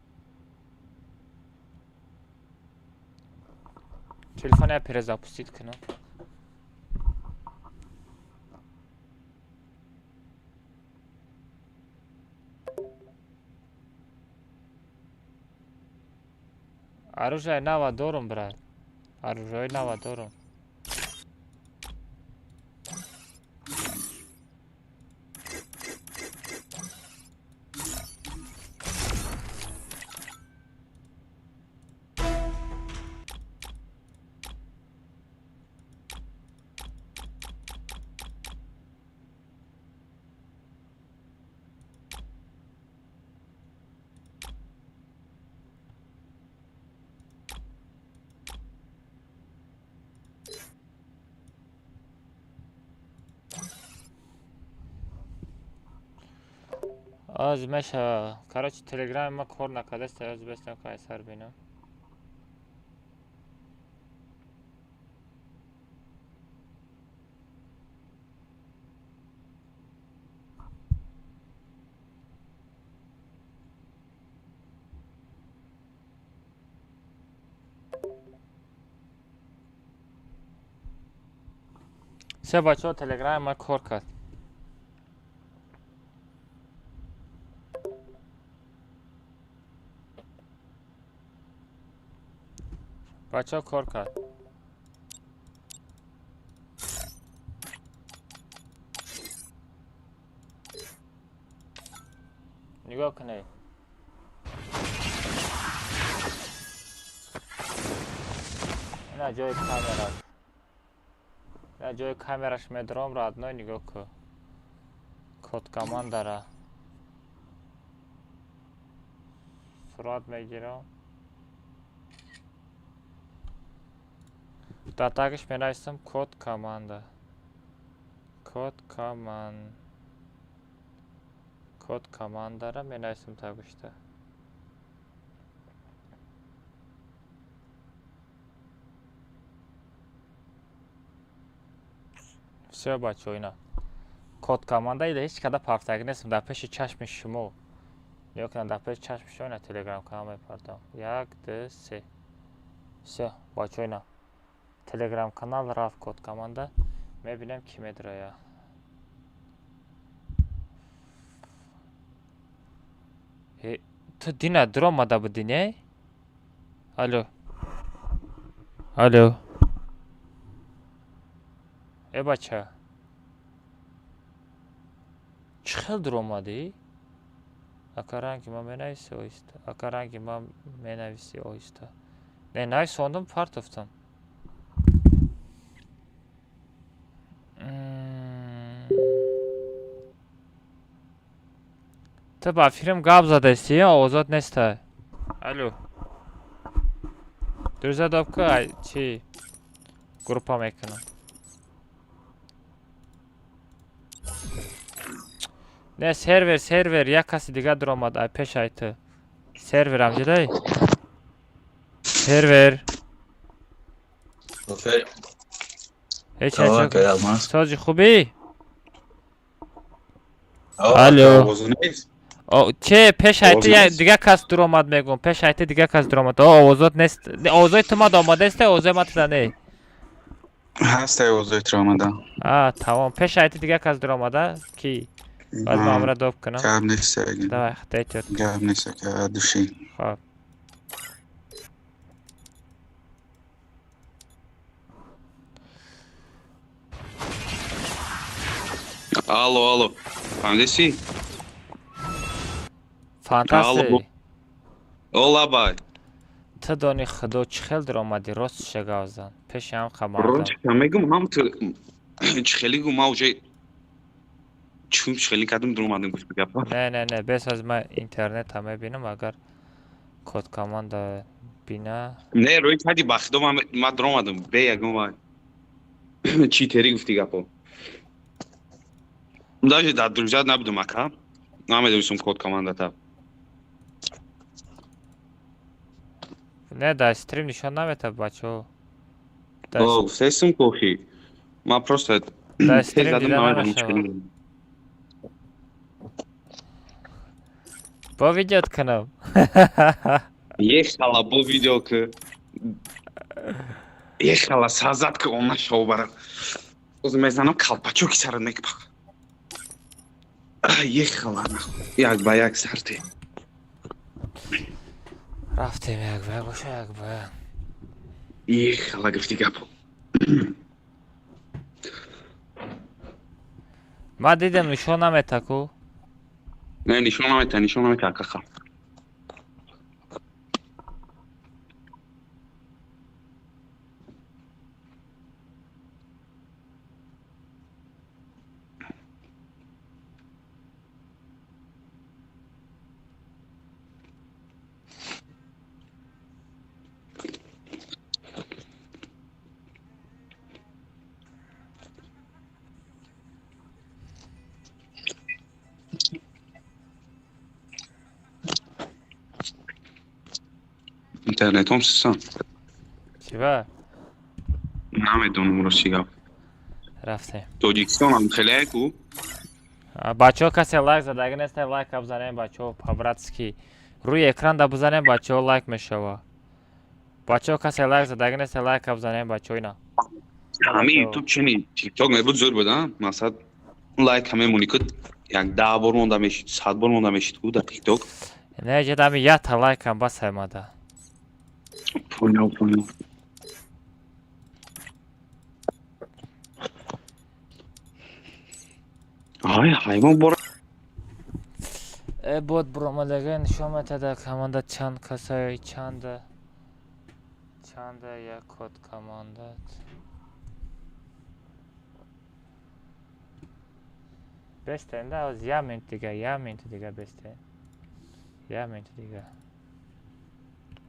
Телефона я перезапустить канал. Оружие нава дорум, брат. Оружие нава дорум. Аз меша, короче, телеграм ма кор накардастай, аз бестам кайсар бинам. سه بچه ها تلگرام ما کار کرد. بچه ها کار کرد. نگاه کنه. اینا جای کامراش. اینا جای کامراش میدرام راد نه نگاه که. کد کمان داره. سرعت میگیرم. در تاگش می نویسم کد کامانده. کد کامان داره می نویسم تاگشته. все بچه اینا کد کامانده ایده هیچ کده پافتگی نیستم در پیش چشم شما یا کنم در پیش چشم شما اینا تلگرام کانال میپردم 1 2 3 все بچه اینا تلگرام کانال رفت کد کامانده میبینم کی میدره تو دینا در آمده بودی نه؟ الو الو ای بچه چه خیلی در آمدی؟ اکا رنگی ما می نویسی آیسته اکا رنگی ما می نویسی آیسته نه نوی ساندم پرت افتم تو با فیلم گاب زده استی یا آزاد نیسته الو درزه داب که چی گروپا میکنم نه سرور یک کسی دیگه در آمد پیش ایت سرور هم جدای سرور هیچ سازی خوبی؟ الو چه پیش ایت دیگه کس در آمد میگم پیش ایت دیگه کس در آمد آوازات نیست آوازای تو ما آمده است آوازای ما تو نه هست آوازای تو آمده تمام پیش ایت دیگه کس در آمده کی؟ باید معامله دوب کنم گرم نیست اگه دوی خطایت گرم نیست که دوشی خب الو فهمیدی؟ فانتاسی اولا بای تو دانی خدا چه خیلی در آمدی راست شگازن پیش هم خماردم روش میگم هم تو چه خیلی گم اوجه چون خیلی کدوم در اومدن گوش بگم نه بس از من اینترنت هم بینم اگر کد کاماند بینه نه روی کدی بخدا ما در اومدم به یکم وای چی تری گفتی گپو даже در درجات نبودم اکا نمیدونستم کد کاماند تا نه در استریم نشان نمیده بچه او سیستم کوشی ما просто در استریم دیده نمیشه با ویدیوت کنم ехала бо видео ки ехала сазад ки он нашо бара оз мезанам калпачоки сарат мекпак ехала як ба як сарти رفتیم یک به باشه یک به ехала гуфти гапо ما دیدم نشان نمیده کو не нишон намета акаха интернетом систем چیوه نمیدونم روش چی گفت رفتیم توجیکستان هم خیلی کو بچه ها کسی لایک زده اگه نیسته لایک بزنیم بچه ها پابراتسکی روی اکران دا بزنیم بچه ها لایک میشوه بچه ها کسی لایک زده اگه نیسته لایک بزنیم بچه ها اینا همه یوتیوب چنین تیک تاک نبود زور بدم مثلا لایک همه مونیکت یک 10 بار مونده میشید 100 بار مونده میشید کو در تیک تاک نه جدامی یا تا لایک هم بس هماده پونیو های حیوان برو بود برامدگه نشون میده کمانده چند کسایی چند یک کد کمانده بسته نه از یه منت دیگه بسته یه منت دیگه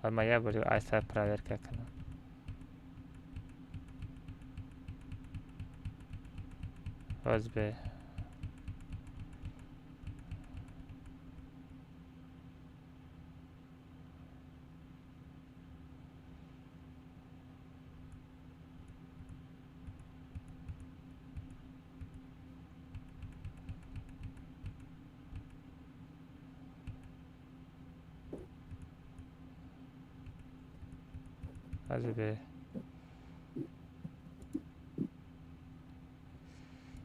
اما یه باری ایسر پراور که کنم باز به باز به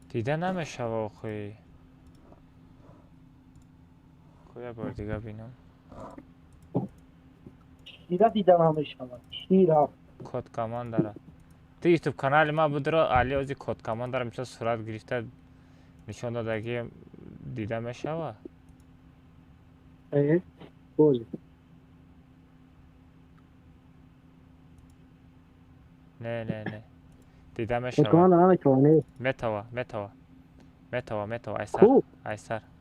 دیده نمیشه واقعی کویا بار دیگه بینم شیره دیدم همه شما شیره کد کمان داره تو یوتیوب کانال ما بود رو علی ازی کد کمان داره مثل صورت گرفته نشان دادگی دیده میشه و بولی نه دیده میشه کمان دارم میتوانه متوا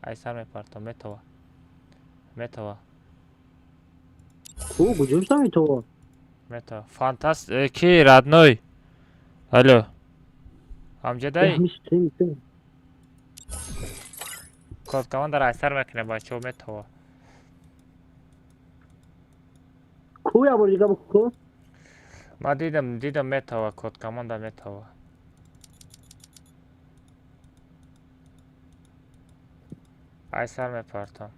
ایسر میپرتم متوا کو بجوش نمیتوان متوا فانتاست کی رادنوی الو امجدای همیشه کد کمان در ایسر میکنه بچه و متوا کو یا بار دیگه بکن ما دیدم متوا کد کمان در متوا ایسر میپرتم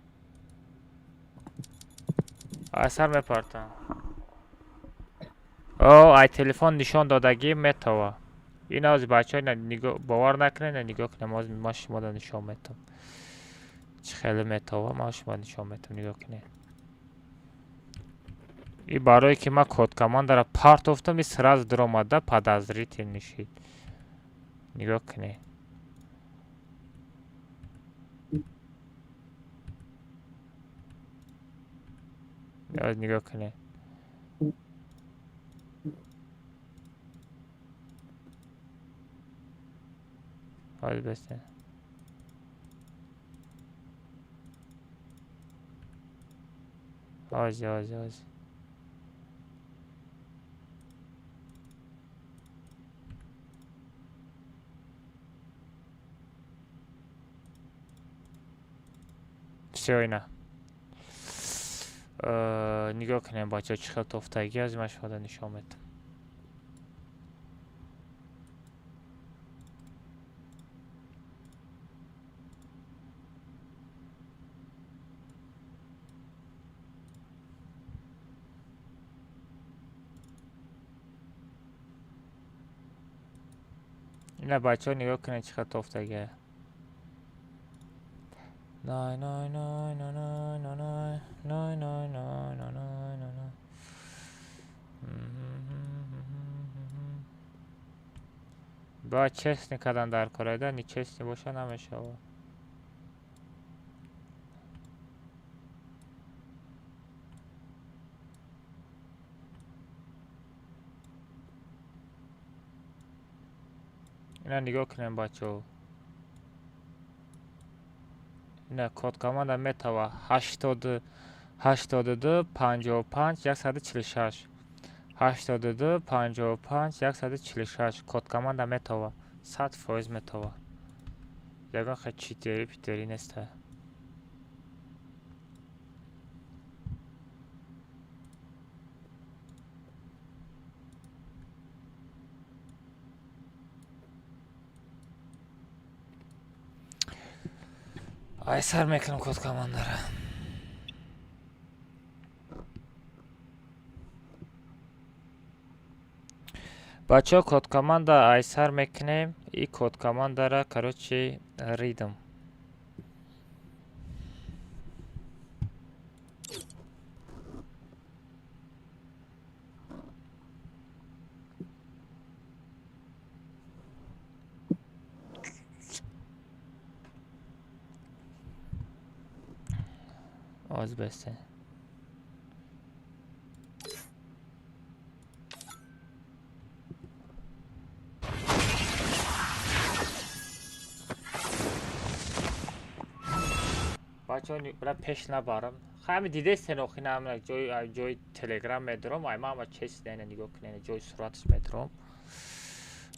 او ای تلفن نشان دادگی متوا این از بچه های نگاه باور نکنه نه نگاه کنه ما شما دا نشان میتم چه خیلی متوا ما شما نشان میتم نگاه کنه این برای که ما کد کمان داره پارت افتم این سراز در آمده پدازریتی نشید نگاه کنه نگاه کنه حال بسته آجی все اینا نگاه کنیم بچه چه خیلی توفتگی از مشهده نشان میدم اینا بچه ها نگاه کنیم چه خیلی توفتگی باید چست نکردن در کارایده نی چستی باشه نمیشه اینا نگاه کنیم بچه ها نه کد کامانده متوا 82 55 146 82 55 146 کد کامانده متوا 100% متوا یکان خیلی چیتری پیتری نیسته ایسر میکنم کد کمان داره بچه کد کاماندا ایسر میکنیم. این کد کاماندا را کروچی ریدم. آز بسته. بچه ها پیش نبارم. خیلی دیده سنوخی نامنک جوی تلگرام میدرم. ایما همه چیز دینه نگاه کنین جوی صورتش میدرم.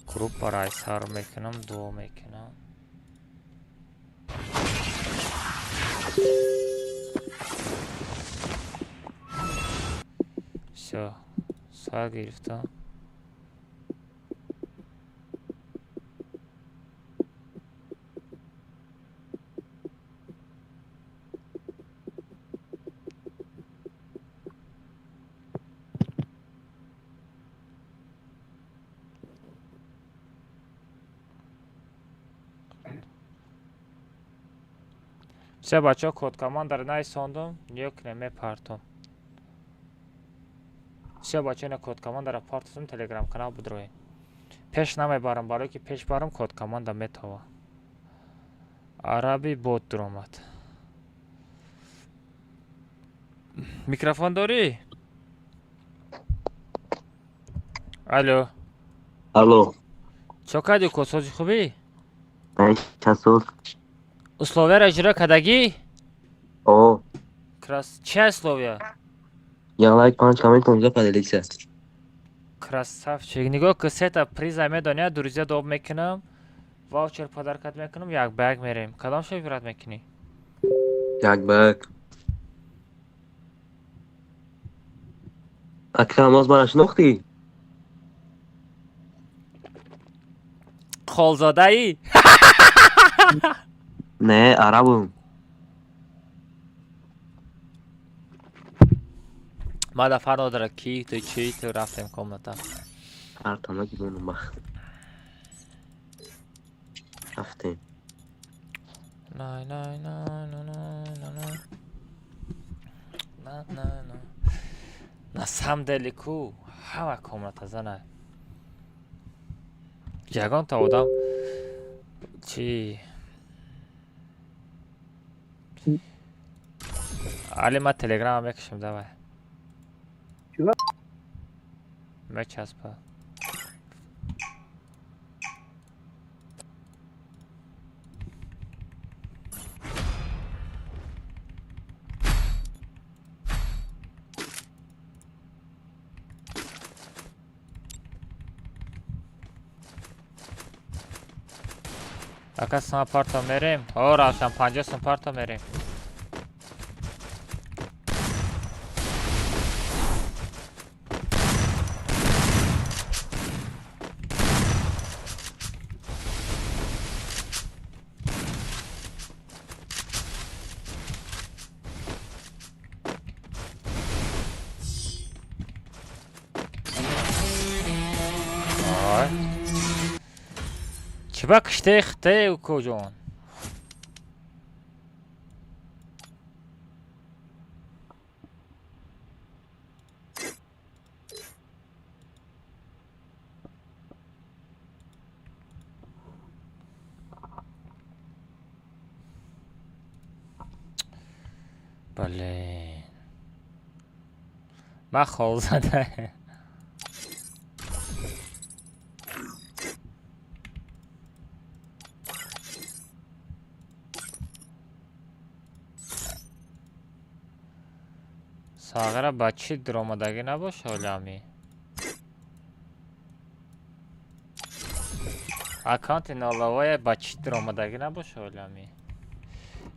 گروپ برای سر میکنم دو میکنم. سال گرفتم. سه بچه ها کد کمان در نای ساندم نیوک نمی پارتم. سه بچه نه کد کمان در پارتم تلگرام کانال بدروی. پیش نمی بارم برای که پیش بارم کد کمان در میتوا. عربی بود درآمد. میکروفون داری؟ الو. الو. چوکادی کوسوزی خوبی؟ نه چسول. اسلوویا را اجرا کردگی؟ او. کراس چه اسلوویا؟ یا لایک 5 کامنت 15 پدلیکس. красавчик. نگاه که سه تا پریز میدونی دوریزه دوب میکنم. واوچر پدرکت میکنم یک بگ میریم. کدام شو پیرات میکنی؟ یک بگ. اکرم از من شناختی؟ خالزاده ای؟ نه عربم. ما دفعه نداره کی تو چی تو رفتیم کامنتا. هر تمام گیرونم بخ. رفتیم. نه نه نه نه نه نه نه نه نه نه سم دلیکو همه کامنتا زنه. یگان تا آدم چی علی ما تلگرام میکشم دوای چرا؟ میچسبه اکا سما پارتا میریم او راشم 50 سم پارتا میریم چی bakışta xte kocaman. بله من خال زده ساغر بچه درآمدگی نباشه ولی اکانت نالوای بچه درآمدگی نباشه ولی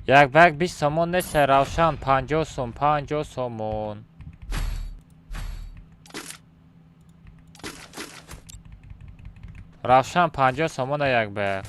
یک بگ 20 سومون نیست روشن 50 سوم 50 سومون روشن 50 سومون یک بگ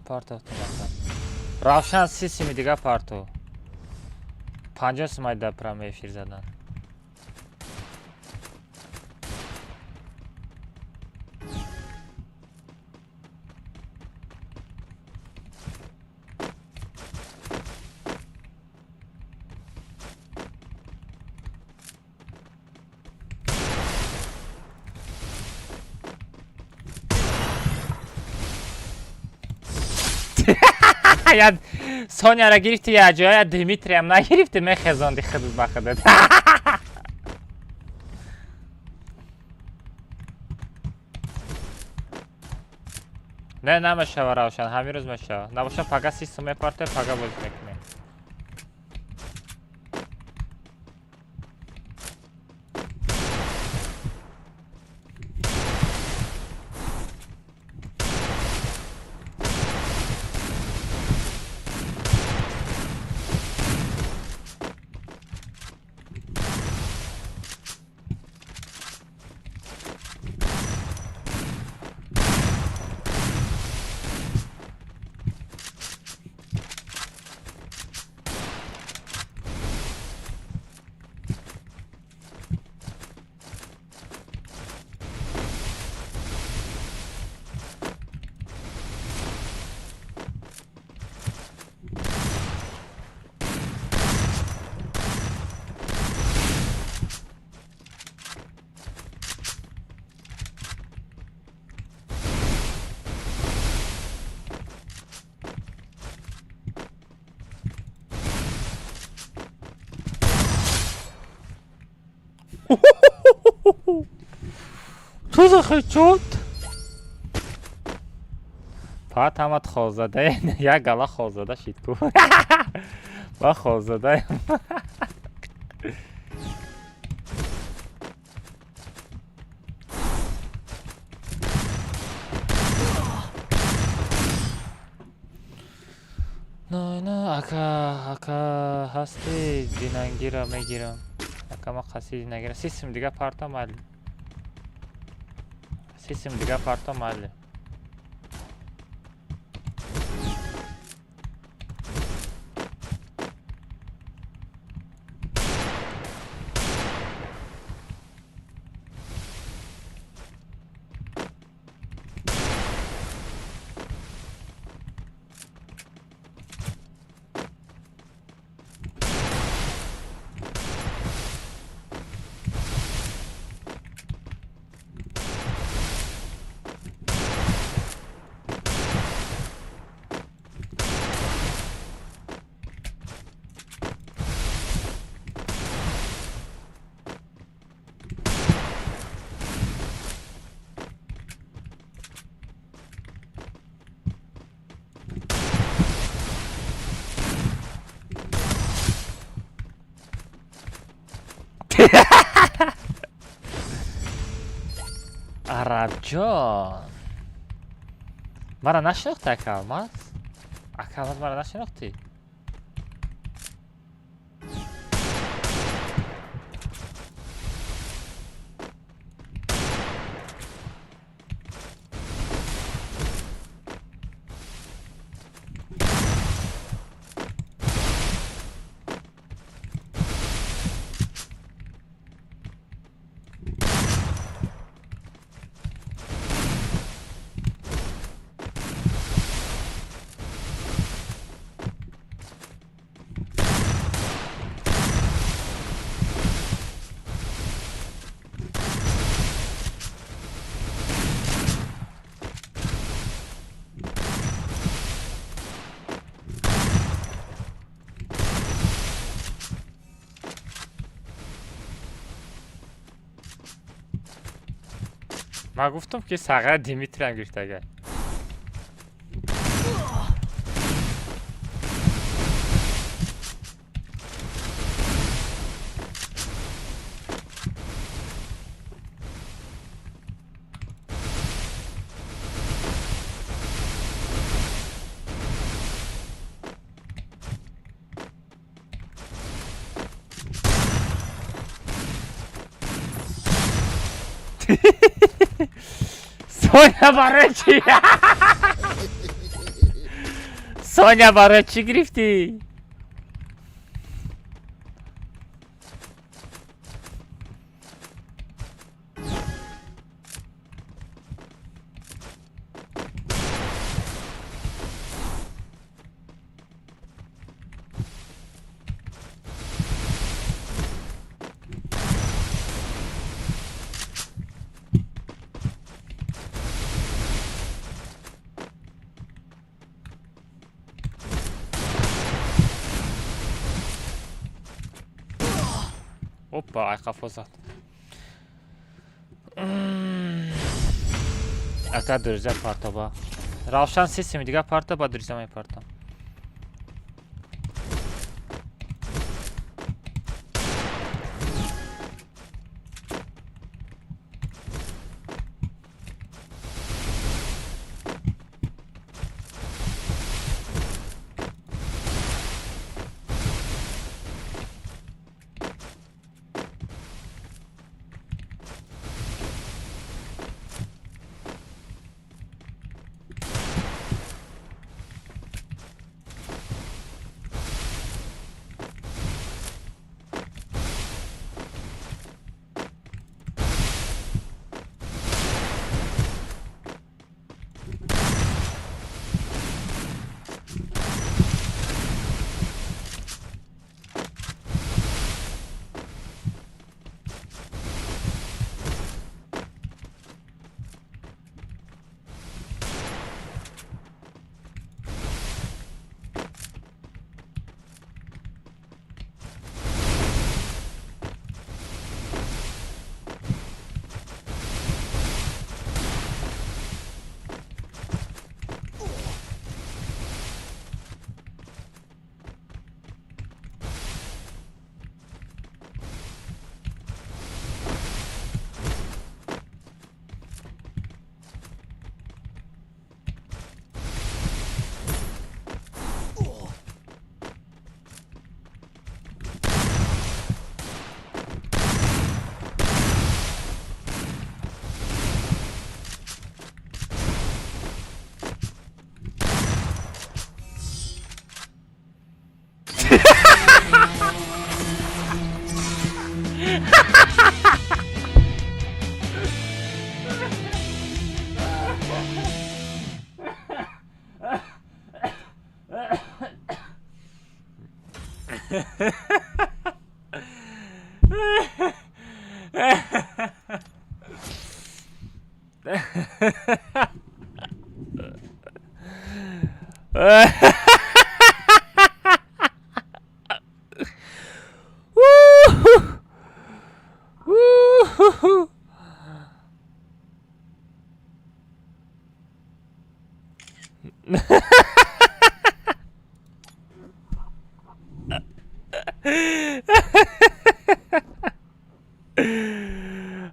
парто автоматан. Равшан 30 сими дига парто. 50 симай да прямой эфир задан. Я Соняра гирифти я ҷоя Дмитриям нагирифти мехезонди худуд ба худуд. Не намешава Равшан, ҳамин рӯз мешава. Набоша пага систем мепарте, пага боз мекунем. Что за хэдшот? Патамат хозадаем. Я гала хозада шитку. Ба хозадаем. نه ака ҳасти динангира мегирам. Ака ма қаси динангира. Систем дига парта майли. Систем дига парта майли. Арабҷон. Мара нашинохти Акалмаз? Акалмаз мара нашинохти? من گفتم که سقر دیمیتری هم گرفت اگر Sonia barra چی؟ سونیا برای چی گرفتی؟ Hoppa, kafa zat. Aka duracak parta ba. Ravşan sesi mi diga parta ba duracağım ay parta.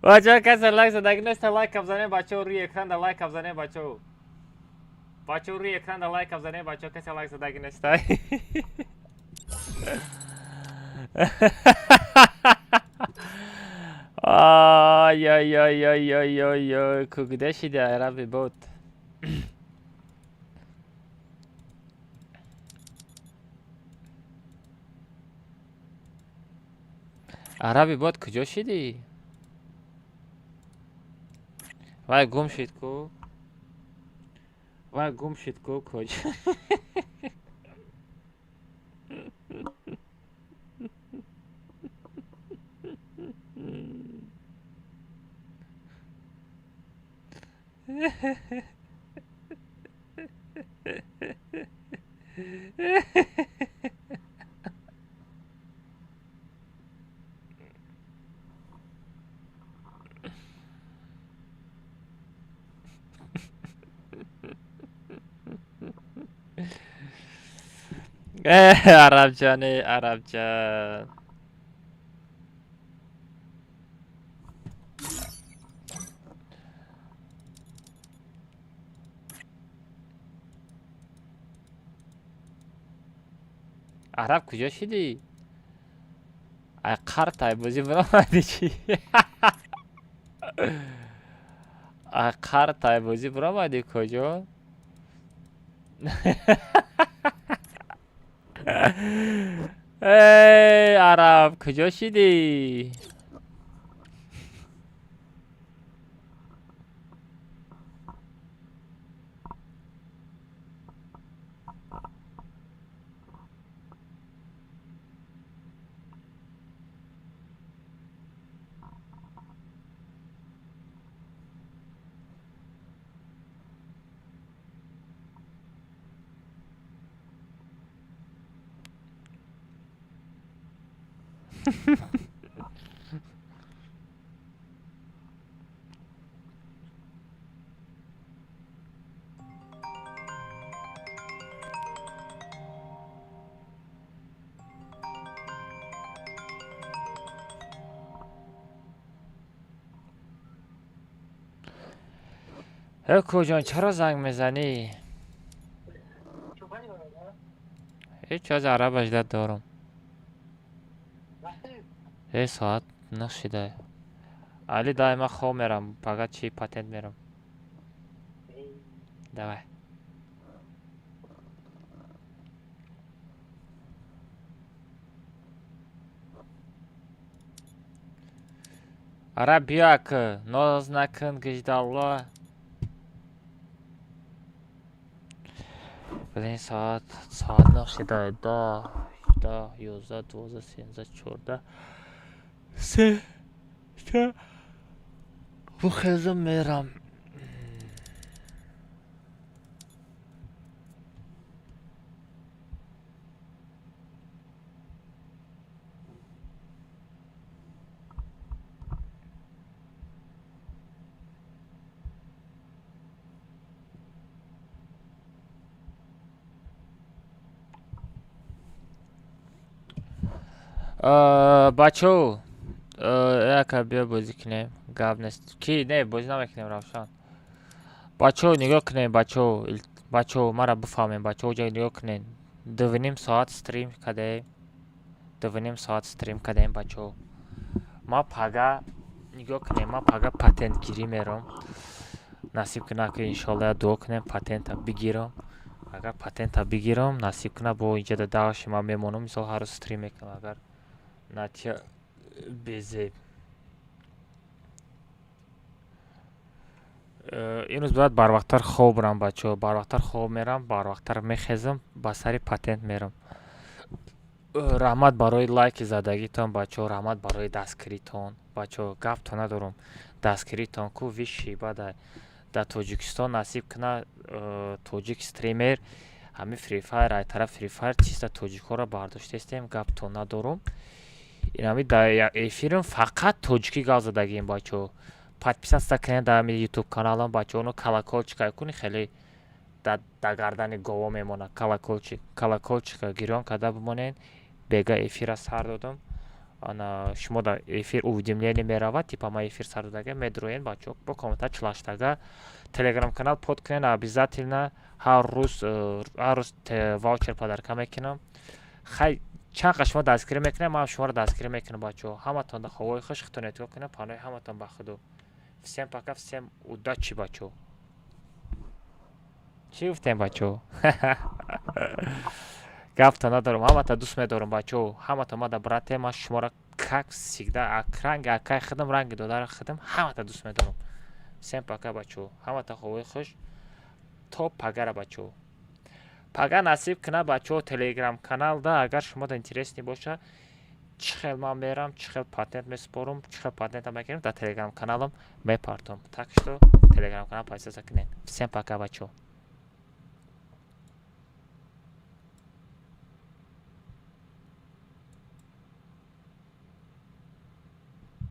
بچه کسی لایک زدگی نیست لایک افزانه بچه روی اکران در لایک افزانه بچه روی اکران در لایک افزانه بچه کسی لایک زدگی نیست آی آی آی آی آی آی آی کوکده شده عربی بود عربی بود کجا شدی؟ وای گم شد کو وای گم شد کو کجا عربجانه عربجان عرب کجا شدی؟ ای قرطای بازی برامدی چی؟ ای قرطای بازی برامدی کجا؟ ای عرب کجا شدی؟ هکو جان چرا زنگ میزنی؟ هیچ از عرب اجداد دارم. یه ساعت نشده. علی دائما خواب میرم. فقط چی پاتنت میرم. давай. عرب بیا که ناز نکن گجدالله. بلین ساعت نشده. 10 11 12 13 14 3 بخیزم میرم. بچو яка бия бозӣ кунем гап нест ки не бозӣ намекунем равшан бачо нигоҳ кунем бачо мара бифаҳмем бачо ҷа нигоҳ кунем 2.5 соат стрим кадаем бачо ма пага нигоҳ кунем ма пага патент гирӣ мерам насиб куна ки иншолла дуо кунем патента бигирам агар патента бигирам насиб куна бо инҷа даваши ман мемонам мисол ҳар рӯз стрим мекунам агар натия безеб имрӯз бояд барвақттар хоб рам бачо барвақттар хоб мерам барвақттар мехезам ба сари патент мерам раҳмат барои лайки задагитон бачо раҳмат барои дастгиритон бачо гаптон надорам дастгиритон ку виши бада дар тоҷикистон насиб куна тоҷик стример ҳами фрифайр ай тараф фрифайр чиста тоҷикҳоро бардоштестем гаптон надорам инами дар эфирам фақат тоҷикӣ гап задагием бачо подписаться кунед дар ҳамин ютуб каналам бачо оно колокольчика куни хеле дар гардани гово мемонад колокольчика гирён карда бимонед бега эфира сар додам ана шумо дар эфир уведомление меравад типа ма эфир сар додага медроед бачо бо комментар чилаштага телеграм канал под кунед обязательно ҳар рӯз ваучер подарка мекунам хай чанд қа шумо дастгирӣ мекунед ман шуморо дастгирӣ мекунам бачо ҳаматон дар хобои хуш хитон эътикоф кунед паноҳи ҳаматон ба худо всем пока всем удачи бачо чӣ гуфтем бачо гаптон надорам ҳамата дӯст медорам бачо ҳамата ма дар братем ман шуморо как всегда ранги акаи худам ранги додари худам ҳамата дӯст медорам всем пока бачо ҳамата хобои хуш то пагара бачо пага насиб куна бачо телеграм канал да агар шумода интересни боша чӣ хел ман мерам чӣ хел патент месупорам чӣ хел патентам мекунем дар телеграм каналам мепартам так что телеграм канал подписаться кунед всем пока бачо